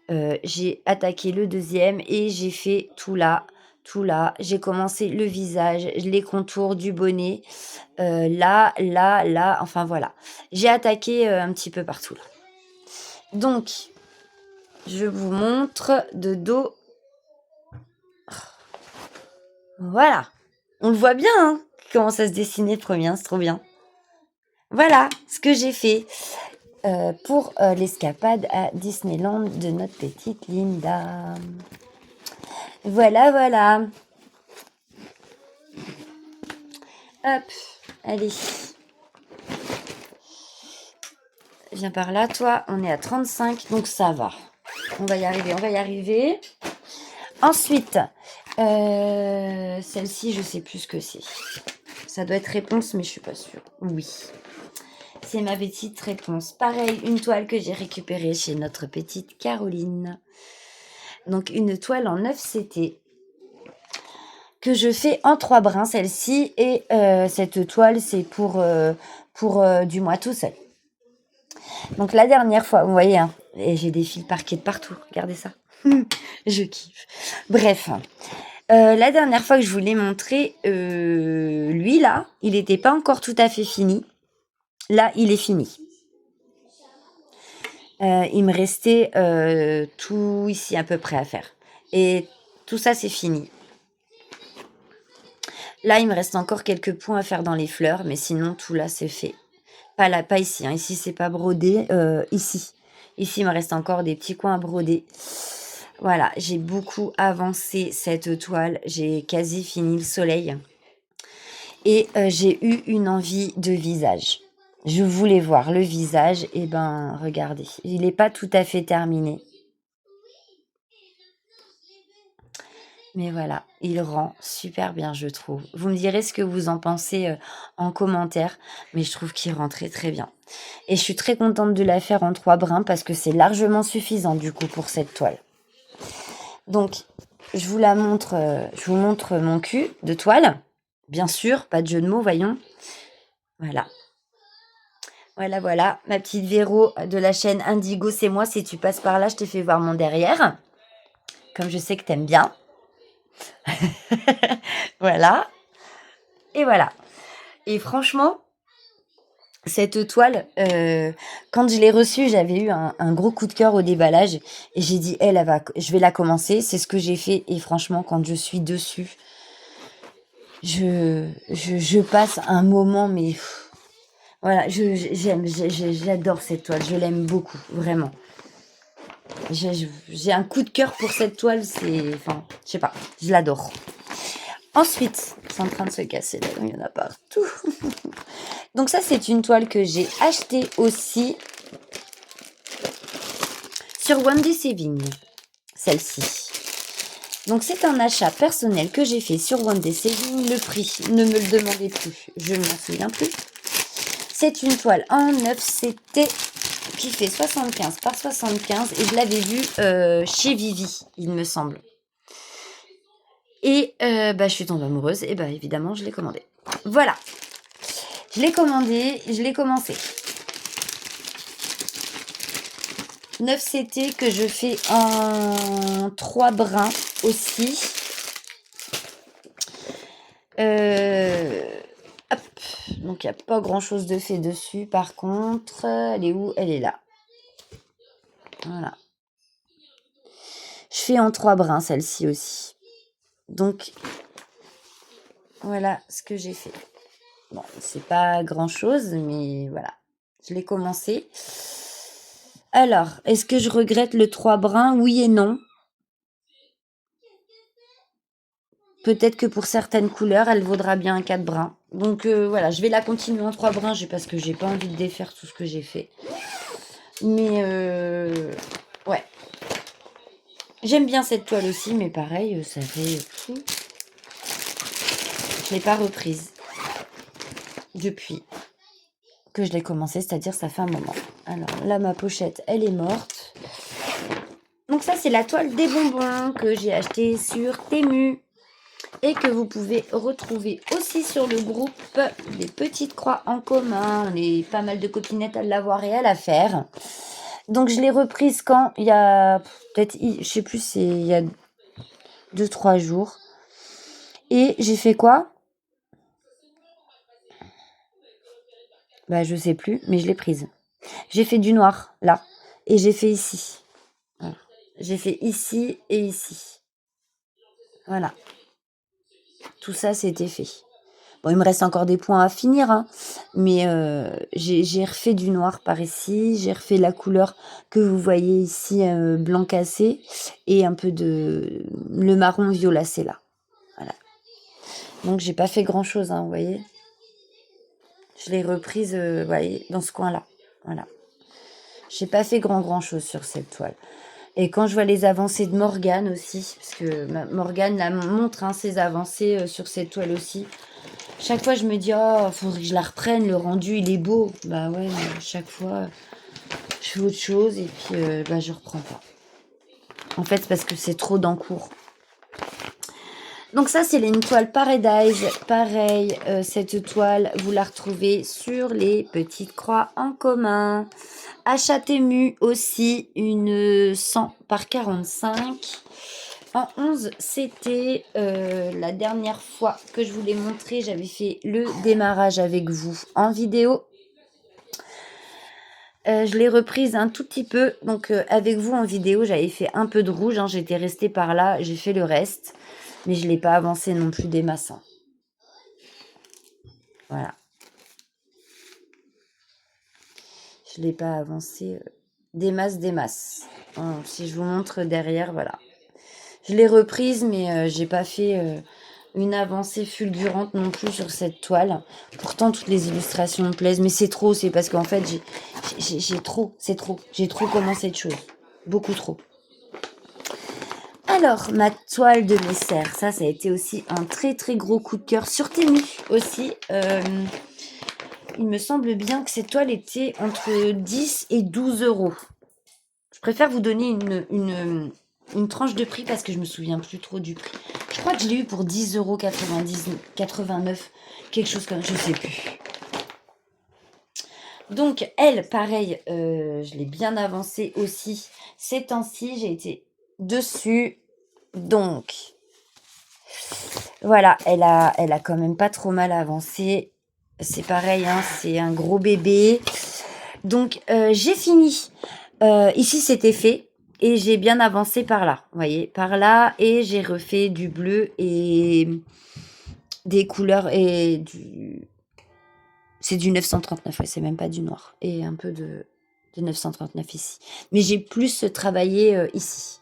J'ai attaqué le deuxième et j'ai fait tout là, tout là. J'ai commencé le visage, les contours du bonnet, là, là, là, enfin voilà. J'ai attaqué un petit peu partout là. Donc, je vous montre de dos. Voilà. On le voit bien, hein, comment ça se dessinait le premier, c'est trop bien. Voilà ce que j'ai fait pour l'escapade à Disneyland de notre petite Linda. Voilà, voilà. Hop, allez. Viens par là, toi. On est à 35, donc ça va. On va y arriver, on va y arriver. Ensuite, celle-ci, je sais plus ce que c'est. Ça doit être réponse, mais je suis pas sûre. Oui. C'est ma petite réponse. Pareil, une toile que j'ai récupérée chez notre petite Caroline. Donc, une toile en 9 CT que je fais en 3 brins, celle-ci. Et cette toile, c'est pour du mois tout seul. Donc, la dernière fois, vous voyez, hein, et j'ai des fils parqués de partout. Regardez ça. Je kiffe. Bref. La dernière fois que je vous l'ai montré, lui, là, il n'était pas encore tout à fait fini. Là, il est fini. Il me restait tout ici à peu près à faire. Et tout ça, c'est fini. Là, il me reste encore quelques points à faire dans les fleurs, mais sinon, tout là, c'est fait. Pas là, pas ici. Hein. Ici, c'est pas brodé. Ici. Ici, il me reste encore des petits coins à broder. Voilà, j'ai beaucoup avancé cette toile. J'ai quasi fini le soleil. Et j'ai eu une envie de visage. Je voulais voir le visage. Et ben, regardez. Il n'est pas tout à fait terminé. Mais voilà, il rend super bien, je trouve. Vous me direz ce que vous en pensez en commentaire, mais je trouve qu'il rend très très bien. Et je suis très contente de la faire en 3 brins parce que c'est largement suffisant du coup pour cette toile. Donc, je vous montre mon cul de toile. Bien sûr, pas de jeu de mots, voyons. Voilà. Voilà, voilà, ma petite Véro de la chaîne Indigo, c'est moi. Si tu passes par là, je te fais voir mon derrière. Comme je sais que t'aimes bien. Voilà. Et voilà. Et franchement, cette toile, quand je l'ai reçue, j'avais eu un gros coup de cœur au déballage. Et j'ai dit, je vais la commencer. C'est ce que j'ai fait. Et franchement, quand je suis dessus, je passe un moment, mais voilà, j'adore cette toile. Je l'aime beaucoup, vraiment. J'ai un coup de cœur pour cette toile. Enfin, je sais pas, je l'adore. Ensuite, c'est en train de se casser là, il y en a partout. Donc ça, c'est une toile que j'ai achetée aussi sur Wendy Saving, celle-ci. Donc c'est un achat personnel que j'ai fait sur Wendy Saving. Le prix, ne me le demandez plus, je ne m'en souviens plus. C'est une toile en 9 CT qui fait 75 par 75 et je l'avais vue chez Vivi, il me semble. Et je suis tombée amoureuse et évidemment je l'ai commandé. Voilà. Je l'ai commandé, je l'ai commencé. 9 CT que je fais en 3 brins aussi. Hop. Donc il n'y a pas grand chose de fait dessus. Par contre, elle est où? Elle est là. Voilà. Je fais en 3 brins celle-ci aussi. Donc voilà ce que j'ai fait. Bon, c'est pas grand-chose, mais voilà. Je l'ai commencé. Alors, est-ce que je regrette le 3 brun? Oui et non. Peut-être que pour certaines couleurs, elle vaudra bien un 4 brun. Donc voilà, je vais la continuer en 3 brins parce que j'ai pas envie de défaire tout ce que j'ai fait. Mais ouais. J'aime bien cette toile aussi, mais pareil, ça fait... Je l'ai pas reprise depuis que je l'ai commencé, c'est-à-dire ça fait un moment. Alors là, ma pochette, elle est morte. Donc ça, c'est la toile des bonbons que j'ai acheté sur Temu et que vous pouvez retrouver aussi sur le groupe des petites croix en commun. On est pas mal de copinettes à l'avoir et à la faire. Donc je l'ai reprise quand il y a peut-être, je sais plus, c'est il y a 2-3 jours. Et j'ai fait quoi? Bah je sais plus, mais je l'ai prise. J'ai fait du noir là et j'ai fait ici. Voilà. J'ai fait ici et ici. Voilà. Tout ça, c'était fait. Bon, il me reste encore des points à finir, hein, mais j'ai refait du noir par ici. J'ai refait la couleur que vous voyez ici, blanc cassé, et un peu de le marron violacé là. Voilà. Donc j'ai pas fait grand chose, hein, vous voyez. Je l'ai reprise, vous voyez, dans ce coin-là. Voilà. J'ai pas fait grand chose sur cette toile. Et quand je vois les avancées de Morgane aussi, parce que Morgane la montre, hein, ses avancées sur cette toile aussi. Chaque fois, je me dis, oh, faudrait que je la reprenne, le rendu, il est beau. Bah ouais, mais chaque fois, je fais autre chose et puis bah, je reprends pas. En fait, c'est parce que c'est trop d'encours. Donc ça, c'est une toile Paradise. Pareil, cette toile, vous la retrouvez sur les petites croix en commun. Achat Temu aussi, une 100 par 45. En 11, c'était la dernière fois que je vous l'ai montré. J'avais fait le démarrage avec vous en vidéo. Je l'ai reprise un tout petit peu. Donc avec vous en vidéo, j'avais fait un peu de rouge. Hein, j'étais restée par là. J'ai fait le reste. Mais je ne l'ai pas avancé non plus des masses. Hein. Voilà. Je ne l'ai pas avancé des masses. Hein, si je vous montre derrière, voilà. Je l'ai reprise, mais j'ai pas fait une avancée fulgurante non plus sur cette toile. Pourtant, toutes les illustrations me plaisent, mais c'est trop. C'est parce qu'en fait, j'ai trop. C'est trop. J'ai trop commencé de choses. Beaucoup trop. Alors, ma toile de Messer, ça a été aussi un très très gros coup de cœur sur Temu aussi. Il me semble bien que cette toile était entre 10 et 12 euros. Je préfère vous donner une tranche de prix parce que je me souviens plus trop du prix. Je crois que je l'ai eu pour 10,90 €, 89, quelque chose comme ça, je sais plus. Donc elle, pareil, je l'ai bien avancée aussi. Ces temps-ci, j'ai été dessus. Donc voilà, elle a quand même pas trop mal avancé. C'est pareil, hein, c'est un gros bébé. Donc j'ai fini. Ici, c'était fait. Et j'ai bien avancé par là, vous voyez, par là, et j'ai refait du bleu et des couleurs et du... C'est du 939, ouais, c'est même pas du noir. Et un peu de 939 ici. Mais j'ai plus travaillé ici.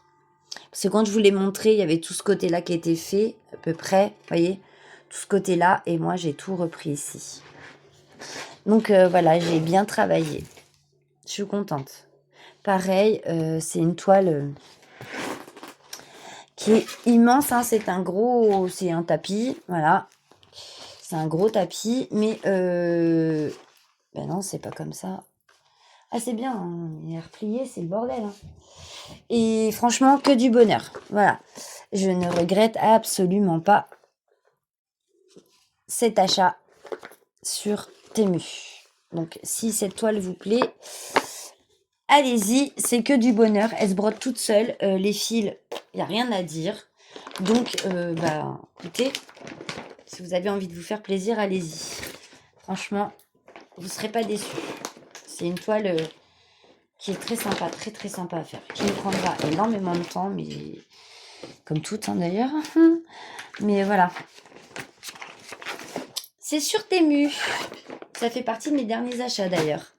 Parce que quand je vous l'ai montré, il y avait tout ce côté-là qui était fait, à peu près, vous voyez, tout ce côté-là, et moi, j'ai tout repris ici. Donc voilà, j'ai bien travaillé. Je suis contente. Pareil, c'est une toile qui est immense, hein, c'est un tapis, voilà. C'est un gros tapis, mais ben non, c'est pas comme ça. Ah, c'est bien, hein, il est replié, c'est le bordel. Hein. Et franchement, que du bonheur. Voilà. Je ne regrette absolument pas cet achat sur Temu. Donc, si cette toile vous plaît, allez-y, c'est que du bonheur. Elle se brode toute seule. Les fils, il n'y a rien à dire. Donc, bah, écoutez, si vous avez envie de vous faire plaisir, allez-y. Franchement, vous ne serez pas déçus. C'est une toile qui est très sympa, très très sympa à faire. Qui me prendra énormément de temps, mais comme toutes hein, d'ailleurs. Mais voilà. C'est sur Temu. Ça fait partie de mes derniers achats d'ailleurs.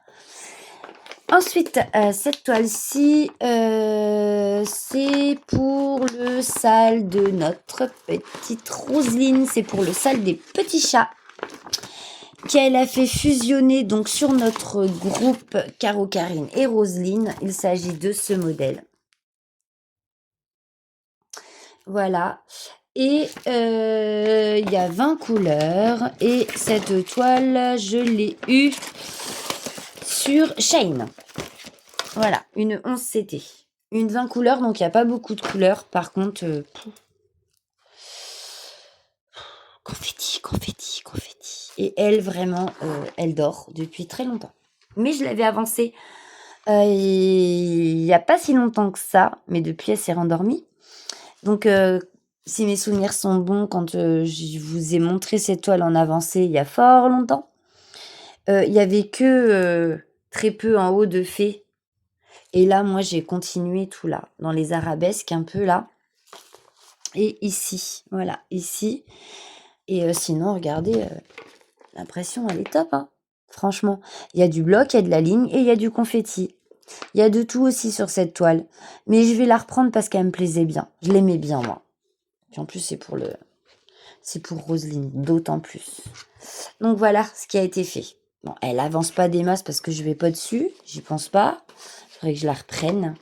Ensuite, cette toile-ci, c'est pour le sale de notre petite Roselyne. C'est pour le sale des petits chats qu'elle a fait fusionner donc sur notre groupe Caro, Karine et Roselyne. Il s'agit de ce modèle. Voilà. Et il y a 20 couleurs. Et cette toile, je l'ai eue sur Shein. Voilà, une 11 CT. Une 20 couleurs, donc il n'y a pas beaucoup de couleurs. Par contre, confetti, confetti, confetti. Et elle, vraiment, elle dort depuis très longtemps. Mais je l'avais avancée il n'y a pas si longtemps que ça. Mais depuis, elle s'est rendormie. Donc, si mes souvenirs sont bons, quand je vous ai montré cette toile en avancée il y a fort longtemps, il n'y avait que très peu en haut de fées. Et là, moi, j'ai continué tout là, dans les arabesques un peu là. Et ici, voilà, ici. Et sinon, regardez, l'impression, elle est top, hein. Franchement, il y a du bloc, il y a de la ligne et il y a du confetti. Il y a de tout aussi sur cette toile. Mais je vais la reprendre parce qu'elle me plaisait bien. Je l'aimais bien, moi. Puis en plus, c'est pour Roselyne, d'autant plus. Donc voilà ce qui a été fait. Bon, elle avance pas des masses parce que je vais pas dessus. J'y pense pas. Il faudrait que je la reprenne.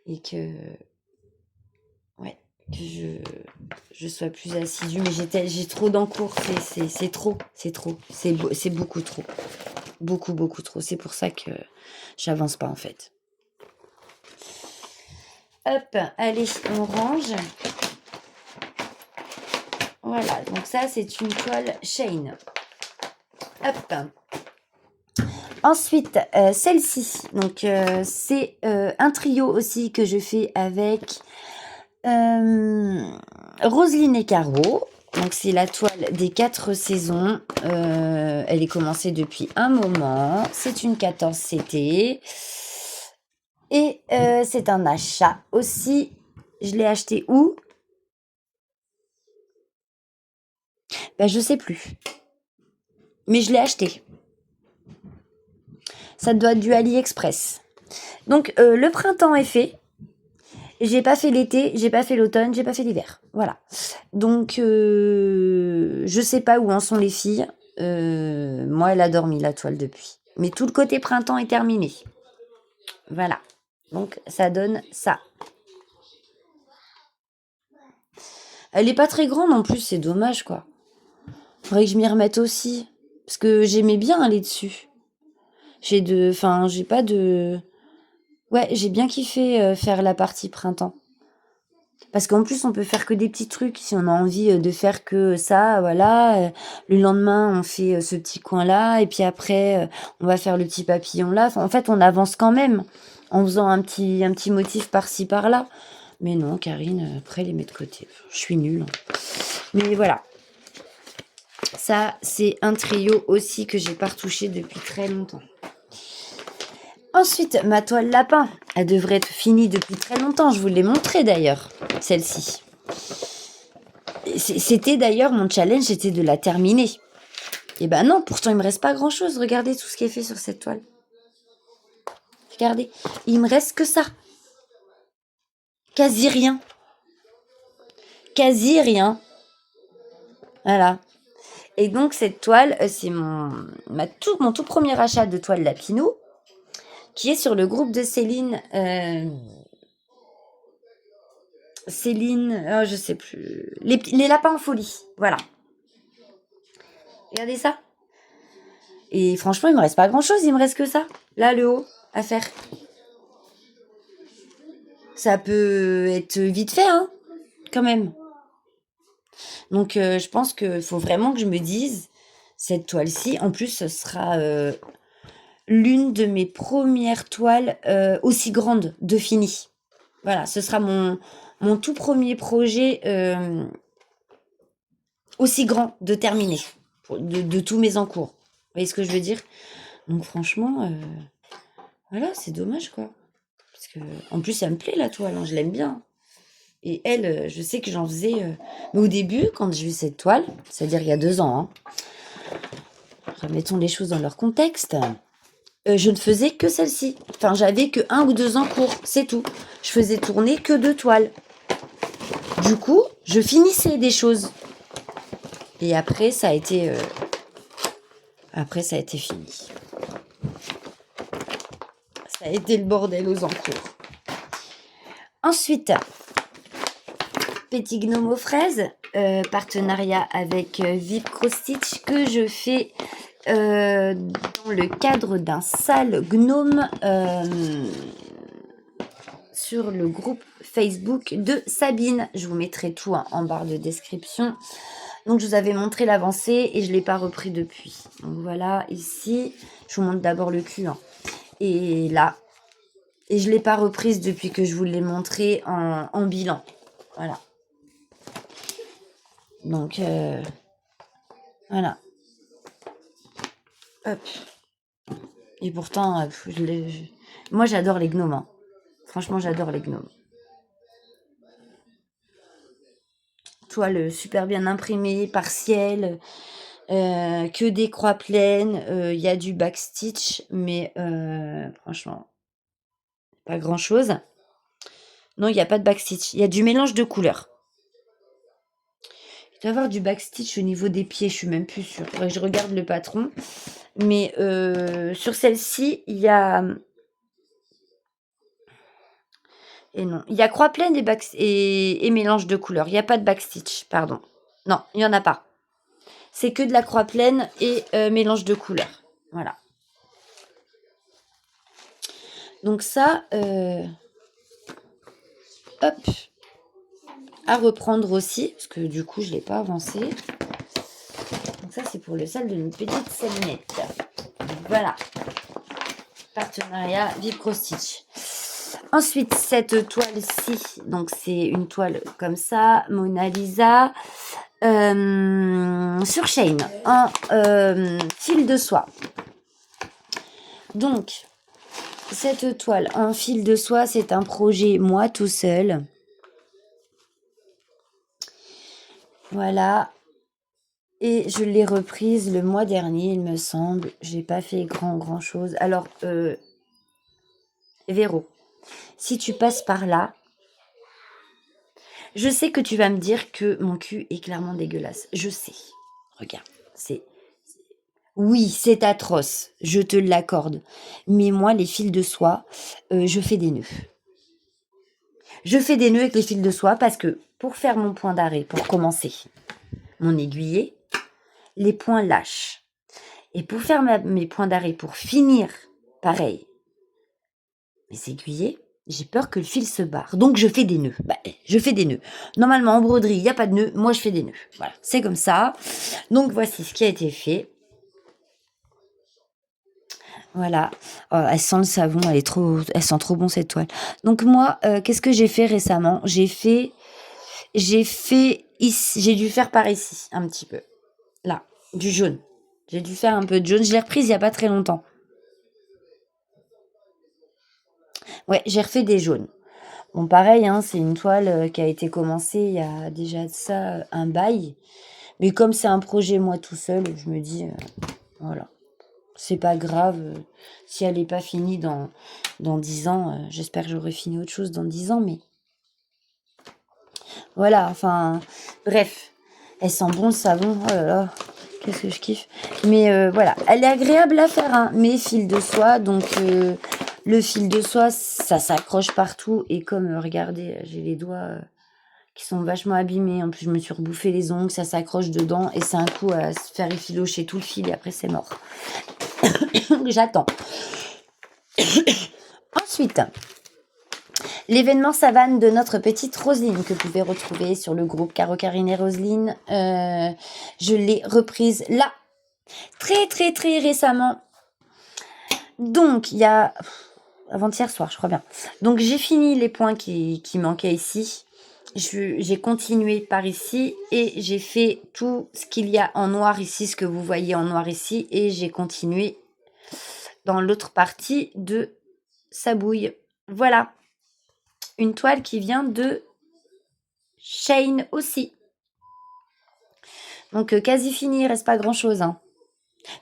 Et que... Ouais, que je sois plus assidue. Mais j'ai trop d'encours. C'est trop. C'est beaucoup trop. Beaucoup, beaucoup trop. C'est pour ça que j'avance pas en fait. Hop, allez, on range. Voilà, donc ça, c'est une toile Shein. Hop. Ensuite, celle-ci, donc c'est un trio aussi que je fais avec Roselyne et Caro. Donc c'est la toile des 4 saisons. Elle est commencée depuis un moment. C'est une 14 CT. Et c'est un achat aussi. Je l'ai acheté où? Ben, je sais plus. Mais je l'ai acheté. Ça doit être du AliExpress. Donc le printemps est fait. J'ai pas fait l'été, j'ai pas fait l'automne, j'ai pas fait l'hiver. Voilà. Donc je sais pas où en sont les filles. Moi, elle a dormi la toile depuis. Mais tout le côté printemps est terminé. Voilà. Donc ça donne ça. Elle est pas très grande en plus, c'est dommage quoi. Faudrait que je m'y remette aussi. Parce que j'aimais bien aller dessus. J'ai pas de... Ouais, j'ai bien kiffé faire la partie printemps. Parce qu'en plus, on peut faire que des petits trucs. Si on a envie de faire que ça, voilà. Le lendemain, on fait ce petit coin-là. Et puis après, on va faire le petit papillon là. Enfin, en fait, on avance quand même en faisant un petit motif par-ci, par-là. Mais non, Karine, après, les met de côté. Je suis nulle, hein. Mais voilà. Ça, c'est un trio aussi que j'ai pas retouché depuis très longtemps. Ensuite, ma toile lapin. Elle devrait être finie depuis très longtemps. Je vous l'ai montré d'ailleurs, celle-ci. C'était d'ailleurs mon challenge, c'était de la terminer. Et ben non, pourtant il me reste pas grand-chose. Regardez tout ce qui est fait sur cette toile. Regardez, il me reste que ça. Quasi rien. Quasi rien. Voilà. Et donc cette toile, c'est mon tout premier achat de toile Lapinou, qui est sur le groupe de Céline. Céline, je sais plus. Les lapins en folie. Voilà. Regardez ça. Et franchement, il me reste pas grand chose, il me reste que ça. Là, le haut, à faire. Ça peut être vite fait, hein, quand même. Donc, je pense qu'il faut vraiment que je me dise, cette toile-ci, en plus, ce sera l'une de mes premières toiles aussi grandes de fini. Voilà, ce sera mon tout premier projet aussi grand de terminer, de tous mes encours. Vous voyez ce que je veux dire? Donc, franchement, voilà, c'est dommage, quoi. Parce que, en plus, ça me plaît, la toile, hein, je l'aime bien. Et elle, je sais que j'en faisais... Mais au début, quand j'ai eu cette toile, c'est-à-dire il y a 2 ans, hein, remettons les choses dans leur contexte, je ne faisais que celle-ci. Enfin, j'avais que 1 ou 2 en cours, c'est tout. Je faisais tourner que 2 toiles. Du coup, je finissais des choses. Et après, ça a été fini. Ça a été le bordel aux encours. Ensuite, Petit Gnome aux fraises, partenariat avec Vipco Stitch que je fais dans le cadre d'un sale gnome sur le groupe Facebook de Sabine. Je vous mettrai tout en barre de description. Donc je vous avais montré l'avancée et je ne l'ai pas repris depuis. Donc voilà, ici, je vous montre d'abord le cul. Hein. Et là, et je ne l'ai pas reprise depuis que je vous l'ai montré en bilan. Voilà. Donc, voilà. Hop. Et pourtant, moi j'adore les gnomes. Hein. Franchement, j'adore les gnomes. Toile super bien imprimée, partielle, que des croix pleines. Il y a du backstitch, mais franchement, pas grand chose. Non, il n'y a pas de backstitch. Il y a du mélange de couleurs. Il doit y avoir du backstitch au niveau des pieds, je suis même plus sûre. Faudrait que je regarde le patron. Mais sur celle-ci, il y a... Et non, il y a croix pleine et mélange de couleurs. Il n'y a pas de backstitch, pardon. Non, il n'y en a pas. C'est que de la croix pleine et mélange de couleurs. Voilà. Donc ça, hop, à reprendre aussi, parce que du coup, je ne l'ai pas avancé. Donc ça, c'est pour le sale de notre petite salinette. Voilà. Partenariat Vipco Stitch. Ensuite, cette toile-ci, donc c'est une toile comme ça, Mona Lisa, sur Shane, en fil de soie. Donc, cette toile en fil de soie, c'est un projet moi tout seul. Voilà. Et je l'ai reprise le mois dernier, il me semble. J'ai pas fait grand chose. Alors, Véro, si tu passes par là, je sais que tu vas me dire que mon cul est clairement dégueulasse. Je sais. Regarde, oui, c'est atroce, je te l'accorde. Mais moi, les fils de soie, je fais des nœuds. Je fais des nœuds avec les fils de soie parce que pour faire mon point d'arrêt, pour commencer mon aiguillet, les points lâchent. Et pour faire mes points d'arrêt, pour finir, pareil, mes aiguillets, j'ai peur que le fil se barre. Donc, je fais des nœuds. Je fais des nœuds. Normalement, en broderie, il n'y a pas de nœuds. Moi, je fais des nœuds. Voilà, c'est comme ça. Donc, voici ce qui a été fait. Voilà. Oh, elle sent le savon. Elle sent trop bon, cette toile. Donc, moi, qu'est-ce que j'ai fait récemment? J'ai dû faire par ici, un petit peu. Là, du jaune. J'ai dû faire un peu de jaune. Je l'ai reprise il n'y a pas très longtemps. Ouais, j'ai refait des jaunes. Bon, pareil, hein, c'est une toile qui a été commencée il y a déjà de ça un bail. Mais comme c'est un projet moi tout seul, je me dis, voilà, c'est pas grave. Si elle n'est pas finie dans 10 ans, j'espère que j'aurai fini autre chose dans 10 ans. Mais voilà, enfin, bref, elle sent bon le savon. Oh là là, qu'est-ce que je kiffe. Mais voilà, elle est agréable à faire, hein, mais fil de soie, donc... le fil de soie, ça s'accroche partout. Et comme, regardez, j'ai les doigts qui sont vachement abîmés. En plus, je me suis rebouffé les ongles, ça s'accroche dedans. Et c'est un coup à se faire effilocher tout le fil et après, c'est mort. J'attends. Ensuite, l'événement savane de notre petite Roselyne que vous pouvez retrouver sur le groupe Caro Carine et Roselyne. Je l'ai reprise là, très récemment. Donc, il y a... avant-hier soir, je crois bien. Donc, j'ai fini les points qui manquaient ici. J'ai continué par ici et j'ai fait tout ce qu'il y a en noir ici, ce que vous voyez en noir ici. Et j'ai continué dans l'autre partie de sa bouille. Voilà. Une toile qui vient de Shane aussi. Donc quasi fini, il reste pas grand-chose. Hein.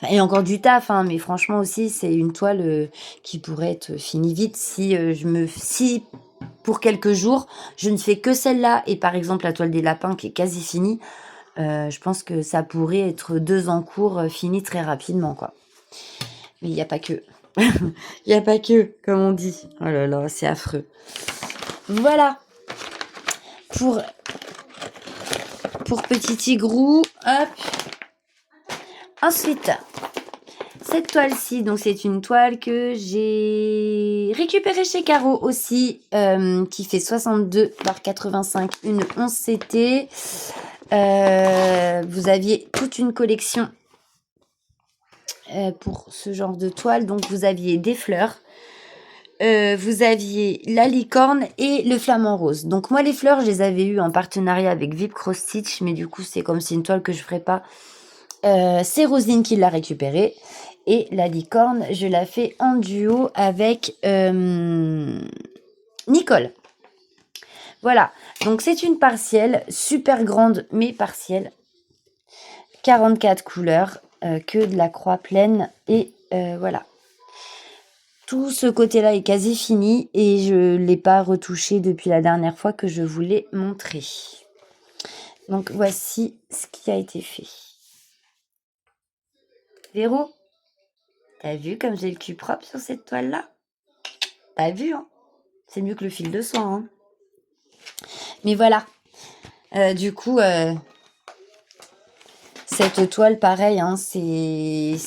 Et encore du taf, hein, mais franchement aussi, c'est une toile qui pourrait être finie vite si pour quelques jours, je ne fais que celle-là, et par exemple la toile des lapins qui est quasi finie, je pense que ça pourrait être 2 en cours finis très rapidement, quoi. Mais il n'y a pas que. Il n'y a pas que, comme on dit. Oh là là, c'est affreux. Voilà. Pour Petit Tigrou. Hop. Ensuite, cette toile-ci, donc c'est une toile que j'ai récupérée chez Caro aussi, qui fait 62 par 85, une 11 CT. Vous aviez toute une collection pour ce genre de toile. Donc vous aviez des fleurs, vous aviez la licorne et le flamant rose. Donc moi les fleurs je les avais eues en partenariat avec Vip Cross Stitch, mais du coup c'est comme c'est une toile que je ferai pas. C'est Roselyne qui l'a récupérée. Et la licorne, je la fais en duo avec Nicole. Voilà, donc c'est une partielle, super grande mais partielle. 44 couleurs, que de la croix pleine. Et voilà. Tout ce côté-là est quasi fini et je ne l'ai pas retouché depuis la dernière fois que je vous l'ai montré. Donc voici ce qui a été fait. Véro, t'as vu comme j'ai le cul propre sur cette toile-là? T'as vu, hein? C'est mieux que le fil de soie, hein? Mais voilà. Du coup, cette toile, pareil, hein, elle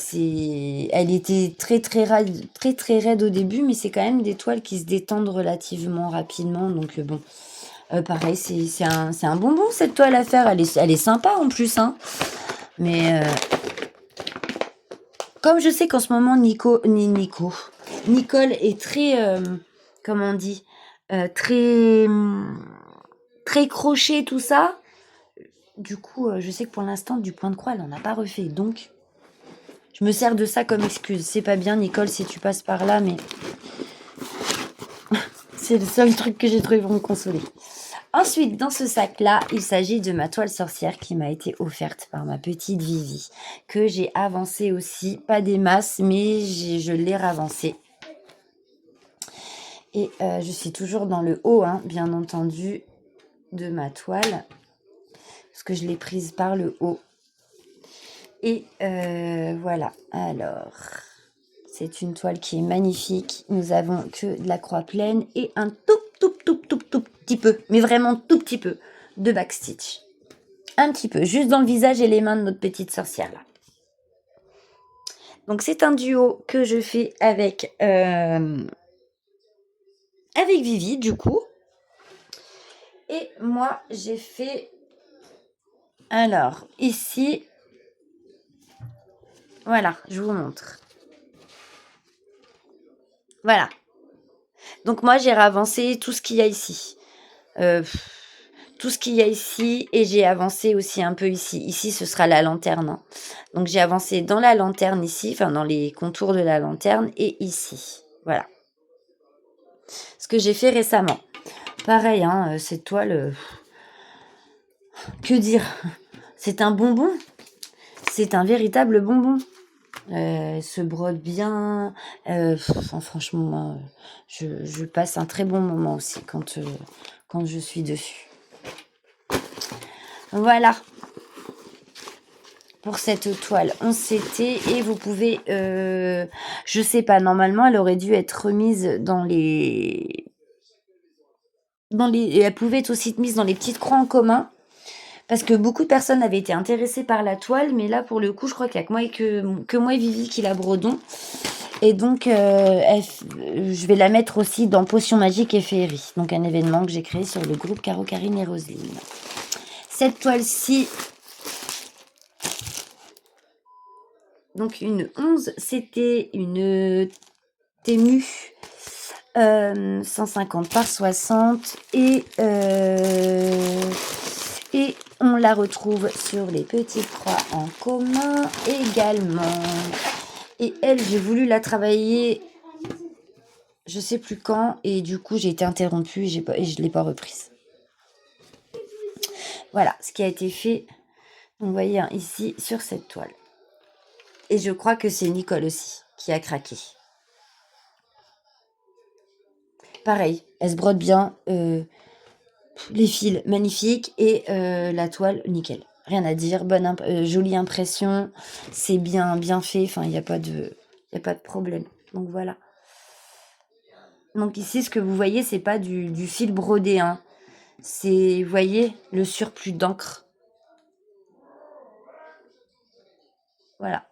était très très raide au début, mais c'est quand même des toiles qui se détendent relativement rapidement. Donc bon, pareil, c'est un bonbon cette toile à faire. Elle est sympa en plus, hein. Mais comme je sais qu'en ce moment Nicole est très, comment on dit, très crochet tout ça. Du coup, je sais que pour l'instant, du point de croix, elle n'en a pas refait. Donc, je me sers de ça comme excuse. C'est pas bien, Nicole, si tu passes par là, mais c'est le seul truc que j'ai trouvé pour me consoler. Ensuite, dans ce sac-là, il s'agit de ma toile sorcière qui m'a été offerte par ma petite Vivi, que j'ai avancée aussi. Pas des masses, mais je l'ai ravancée. Et je suis toujours dans le haut, hein, bien entendu, de ma toile. Parce que je l'ai prise par le haut. Et voilà. Alors, c'est une toile qui est magnifique. Nous avons que de la croix pleine et un tout petit peu, mais vraiment tout petit peu, de backstitch. Un petit peu, juste dans le visage et les mains de notre petite sorcière là. Donc c'est un duo que je fais avec Vivi du coup. Et moi j'ai fait, alors ici, voilà, je vous montre. Voilà. Donc moi j'ai avancé tout ce qu'il y a ici. Tout ce qu'il y a ici et j'ai avancé aussi un peu ici. Ici ce sera la lanterne. Hein. Donc j'ai avancé dans la lanterne ici, enfin dans les contours de la lanterne et ici. Voilà. Ce que j'ai fait récemment. Pareil, hein, cette toile, que dire? C'est un bonbon. C'est un véritable bonbon. Se brode bien. Franchement, moi, je passe un très bon moment aussi quand je suis dessus. Voilà. Pour cette toile 11 CT. Et vous pouvez, je sais pas, normalement, elle aurait dû être remise dans les... Elle pouvait être aussi mise dans les petites croix en commun. Parce que beaucoup de personnes avaient été intéressées par la toile, mais là, pour le coup, je crois qu'il n'y a que moi et Vivi qui la brodons. Et donc, je vais la mettre aussi dans Potion Magique et Féerie. Donc, un événement que j'ai créé sur le groupe Caro, Karine et Roselyne. Cette toile-ci, donc une 11, c'était une Temu 150 par 60 et on la retrouve sur les petites croix en commun également. Et elle, j'ai voulu la travailler je sais plus quand et du coup j'ai été interrompue et je l'ai pas reprise. Voilà ce qui a été fait. Vous voyez hein, ici sur cette toile. Et je crois que c'est Nicole aussi qui a craqué. Pareil, elle se brode bien. Les fils magnifiques et la toile nickel. Rien à dire, jolie impression, c'est bien fait, enfin il n'y a pas de problème. Donc voilà. Donc ici ce que vous voyez c'est pas du fil brodé, hein. C'est, vous voyez, le surplus d'encre. Voilà.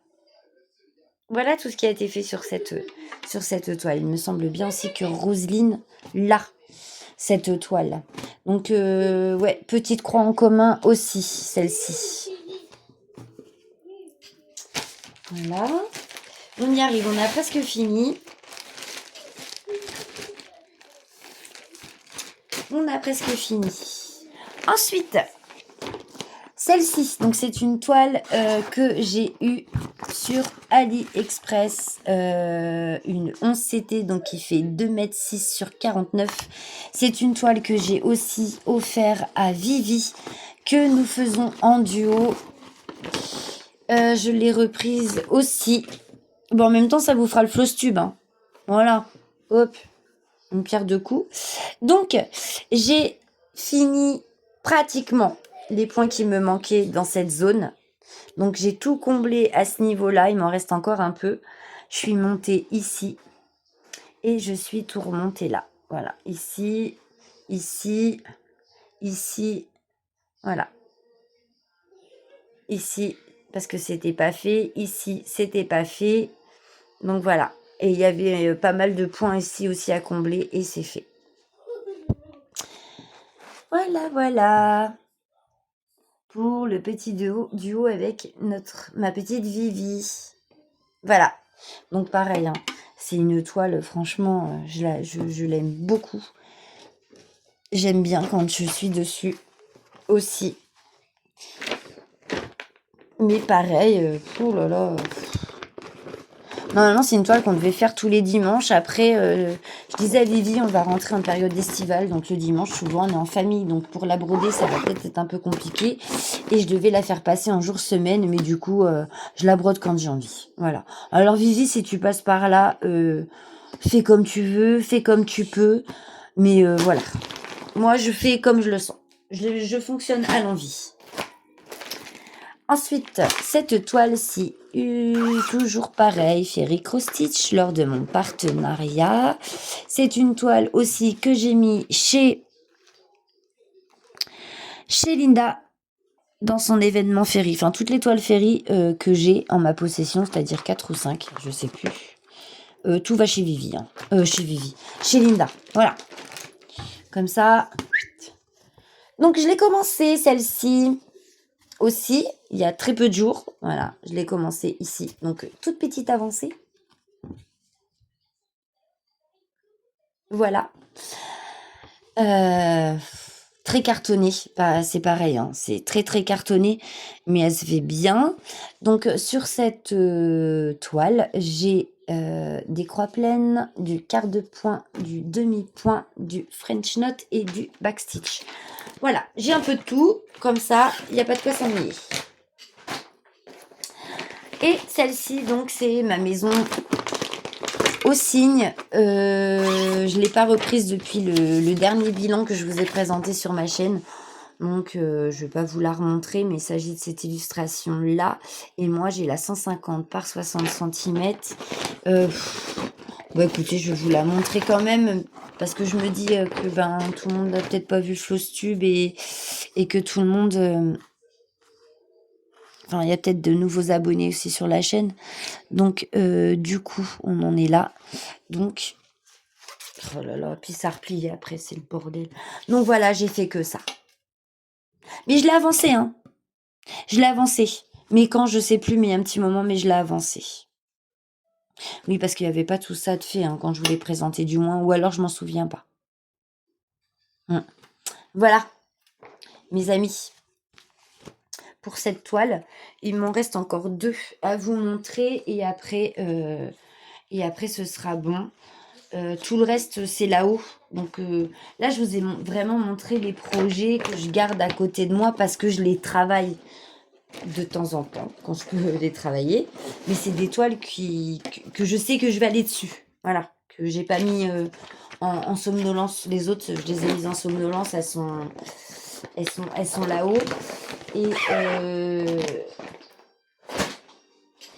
Voilà tout ce qui a été fait sur cette toile. Il me semble bien aussi que Roselyne l'a, cette toile. Donc, ouais, petite croix en commun aussi, celle-ci. Voilà. On y arrive, on a presque fini. On a presque fini. Ensuite, celle-ci, donc c'est une toile que j'ai eue sur AliExpress, une 11CT, donc qui fait 2,6 m sur 49. C'est une toile que j'ai aussi offert à Vivi, que nous faisons en duo. Je l'ai reprise aussi. Bon, en même temps, ça vous fera le floss tube. Hein. Voilà. Hop. Une pierre deux coups. Donc, j'ai fini pratiquement les points qui me manquaient dans cette zone. Donc, j'ai tout comblé à ce niveau-là. Il m'en reste encore un peu. Je suis montée ici. Et je suis tout remontée là. Voilà. Ici, ici, ici. Voilà. Ici, parce que c'était pas fait. Ici, c'était pas fait. Donc, voilà. Et il y avait pas mal de points ici aussi à combler. Et c'est fait. Voilà, voilà. Pour le petit duo avec ma petite Vivi. Voilà. Donc pareil, hein, c'est une toile, franchement, je l'aime beaucoup. J'aime bien quand je suis dessus aussi. Mais pareil, oh là là. Normalement, c'est une toile qu'on devait faire tous les dimanches. Après, je disais à Vivi, on va rentrer en période estivale. Donc le dimanche, souvent, on est en famille. Donc pour la broder, ça va peut-être être un peu compliqué. Et je devais la faire passer en jour semaine. Mais du coup, je la brode quand j'ai envie. Voilà. Alors Vivi, si tu passes par là, fais comme tu veux, fais comme tu peux. Mais voilà. Moi, je fais comme je le sens. Je fonctionne à l'envie. Ensuite, cette toile-ci, toujours pareil, Ferry Cross Stitch lors de mon partenariat. C'est une toile aussi que j'ai mis chez Linda dans son événement Ferry. Enfin, toutes les toiles Ferry que j'ai en ma possession, c'est-à-dire 4 ou 5, je sais plus. Tout va chez Vivi. Hein. Chez Linda. Voilà. Comme ça. Donc, je l'ai commencé, celle-ci. Aussi, il y a très peu de jours, voilà, je l'ai commencé ici. Donc, toute petite avancée. Voilà. Très cartonné, c'est pareil, hein, c'est très très cartonné, mais elle se fait bien. Donc, sur cette toile, j'ai des croix pleines, du quart de point, du demi-point, du French knot et du backstitch. Voilà, j'ai un peu de tout, comme ça, il n'y a pas de quoi s'ennuyer. Et celle-ci, donc, c'est ma maison au cygne. Je ne l'ai pas reprise depuis le dernier bilan que je vous ai présenté sur ma chaîne. Donc, je ne vais pas vous la remontrer, mais il s'agit de cette illustration-là. Et moi, j'ai la 150 par 60 cm. Bon, écoutez, je vais vous la montrer quand même, parce que je me dis que tout le monde n'a peut-être pas vu le floss tube et que tout le monde... Enfin, il y a peut-être de nouveaux abonnés aussi sur la chaîne. Donc, du coup, on en est là. Donc, oh là là, puis ça replie après, c'est le bordel. Donc voilà, j'ai fait que ça. Mais je l'ai avancé, hein. Je l'ai avancé. Mais quand, je sais plus, mais il y a un petit moment, mais je l'ai avancé. Oui, parce qu'il n'y avait pas tout ça de fait, hein, quand je vous l'ai présenté du moins, ou alors je m'en souviens pas. Voilà, mes amis. Pour cette toile, il m'en reste encore 2 à vous montrer et après ce sera bon. Tout le reste, c'est là-haut. Donc là, je vous ai vraiment montré les projets que je garde à côté de moi parce que je les travaille de temps en temps, quand je peux les travailler. Mais c'est des toiles que je sais que je vais aller dessus. Voilà, que j'ai pas mis en somnolence. Les autres, je les ai mises en somnolence, elles sont là-haut. Et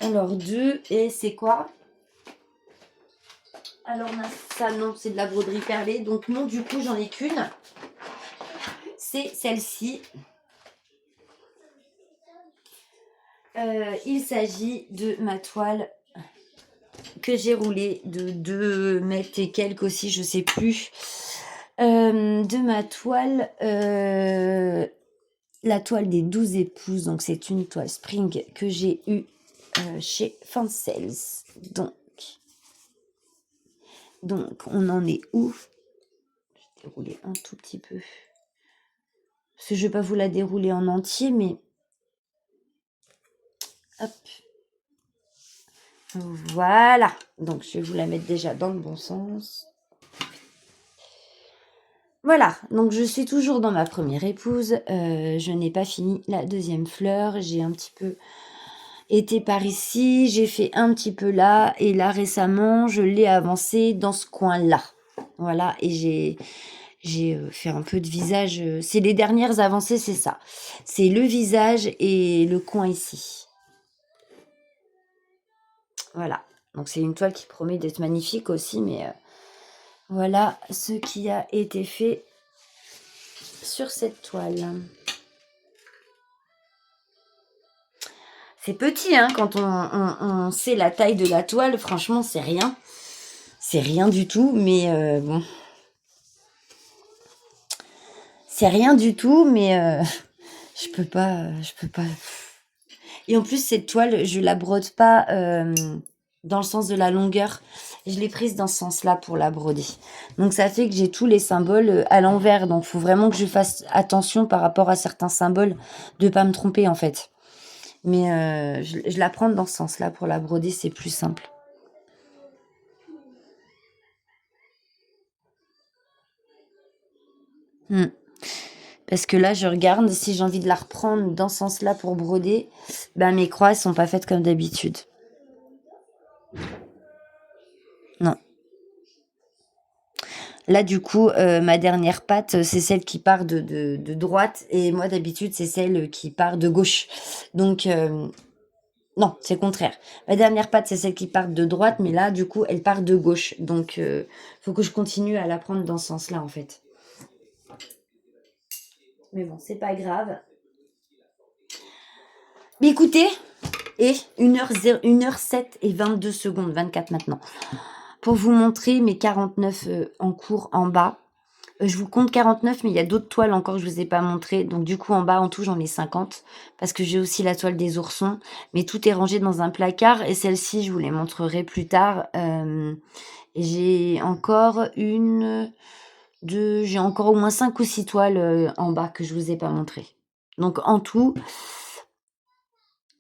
alors deux, et c'est quoi? Alors ça non, c'est de la broderie perlée. Donc non, du coup, j'en ai qu'une. C'est celle-ci. Il s'agit de ma toile que j'ai roulée de 2 mètres et quelques aussi, je sais plus. De ma toile, la toile des 12 épouses. Donc c'est une toile spring que j'ai eue chez Fansels. Donc on en est où? Je vais dérouler un tout petit peu. Parce que je vais pas vous la dérouler en entier, mais hop. Voilà. Donc je vais vous la mettre déjà dans le bon sens. Voilà, donc je suis toujours dans ma première épouse. Je n'ai pas fini la deuxième fleur. J'ai un petit peu été par ici, j'ai fait un petit peu là, et là récemment, je l'ai avancé dans ce coin-là. Voilà, et j'ai fait un peu de visage. C'est les dernières avancées, c'est ça. C'est le visage et le coin ici. Voilà, donc c'est une toile qui promet d'être magnifique aussi, mais voilà ce qui a été fait sur cette toile. C'est petit, hein, quand on sait la taille de la toile, franchement, c'est rien. C'est rien du tout, mais bon. C'est rien du tout, mais je peux pas. Et en plus, cette toile, je la brode pas dans le sens de la longueur. Je l'ai prise dans ce sens-là pour la broder. Donc ça fait que j'ai tous les symboles à l'envers. Donc il faut vraiment que je fasse attention par rapport à certains symboles de pas me tromper en fait. Mais je la prends dans ce sens-là pour la broder, c'est plus simple. Parce que là, je regarde, si j'ai envie de la reprendre dans ce sens-là pour broder, ben mes croix, elles sont pas faites comme d'habitude. Non. Là, du coup, ma dernière patte, c'est celle qui part de droite, et moi, d'habitude, c'est celle qui part de gauche. Donc, non, c'est le contraire. Ma dernière patte, c'est celle qui part de droite, mais là, du coup, elle part de gauche. Donc, faut que je continue à la prendre dans ce sens-là, en fait. Mais bon, c'est pas grave. Mais écoutez, et 1h07 et 22 secondes, 24 maintenant, pour vous montrer mes 49 en cours en bas. Je vous compte 49, mais il y a d'autres toiles encore que je vous ai pas montré. Donc du coup, en bas, en tout, j'en ai 50. Parce que j'ai aussi la toile des oursons. Mais tout est rangé dans un placard. Et celle-ci, je vous les montrerai plus tard. J'ai encore j'ai encore au moins 5 ou 6 toiles en bas que je vous ai pas montré. Donc en tout,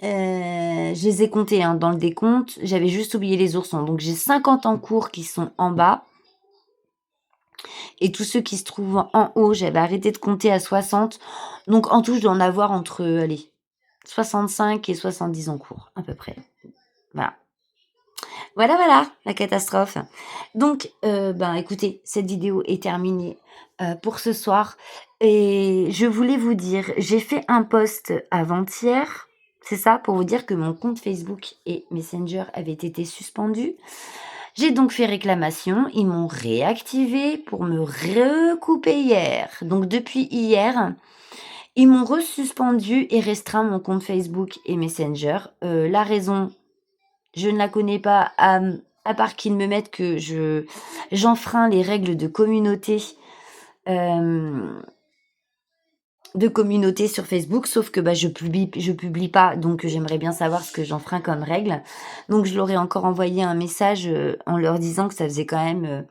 je les ai comptés hein, dans le décompte. J'avais juste oublié les oursons. Donc j'ai 50 en cours qui sont en bas. Et tous ceux qui se trouvent en haut, j'avais arrêté de compter à 60. Donc en tout, je dois en avoir entre, allez, 65 et 70 en cours, à peu près. Voilà. Voilà, la catastrophe. Donc, écoutez, cette vidéo est terminée pour ce soir. Et je voulais vous dire, j'ai fait un post avant-hier, c'est ça, pour vous dire que mon compte Facebook et Messenger avaient été suspendus. J'ai donc fait réclamation, ils m'ont réactivé pour me recouper hier. Donc depuis hier, ils m'ont resuspendu et restreint mon compte Facebook et Messenger. La raison, je ne la connais pas, à part qu'ils me mettent que j'enfreins les règles de communauté sur Facebook, sauf que je publie pas, donc j'aimerais bien savoir ce que j'enfreins comme règle. Donc je leur ai encore envoyé un message en leur disant que ça faisait quand même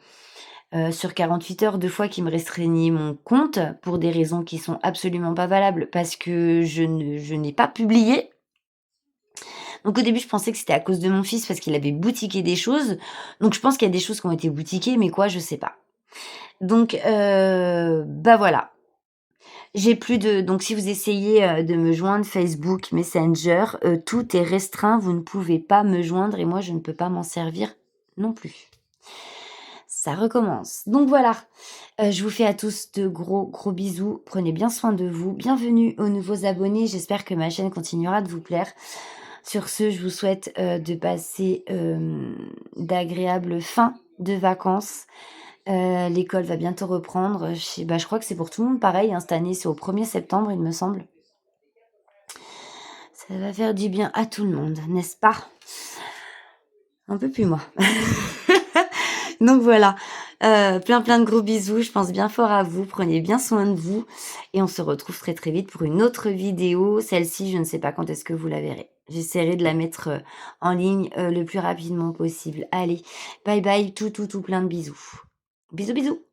sur 48 heures 2 fois qu'ils me restreignaient mon compte pour des raisons qui sont absolument pas valables parce que je n'ai pas publié. Donc au début, je pensais que c'était à cause de mon fils parce qu'il avait boutiqué des choses. Donc je pense qu'il y a des choses qui ont été boutiquées, mais quoi, je sais pas. Donc bah, voilà. J'ai plus de donc si vous essayez, de me joindre Facebook, Messenger, tout est restreint. Vous ne pouvez pas me joindre et moi je ne peux pas m'en servir non plus. Ça recommence. Donc voilà, je vous fais à tous de gros, gros bisous. Prenez bien soin de vous. Bienvenue aux nouveaux abonnés. J'espère que ma chaîne continuera de vous plaire. Sur ce, je vous souhaite, de passer, d'agréables fins de vacances. L'école va bientôt reprendre. Je crois que c'est pour tout le monde pareil, hein, cette année, c'est au 1er septembre, il me semble. Ça va faire du bien à tout le monde, n'est-ce pas? Un peu plus moi. Donc voilà, plein, plein de gros bisous. Je pense bien fort à vous. Prenez bien soin de vous et on se retrouve très, très vite pour une autre vidéo. Celle-ci, je ne sais pas quand est-ce que vous la verrez. J'essaierai de la mettre, en ligne, le plus rapidement possible. Allez, bye bye, tout, tout, tout plein de bisous. Bisous, bisous.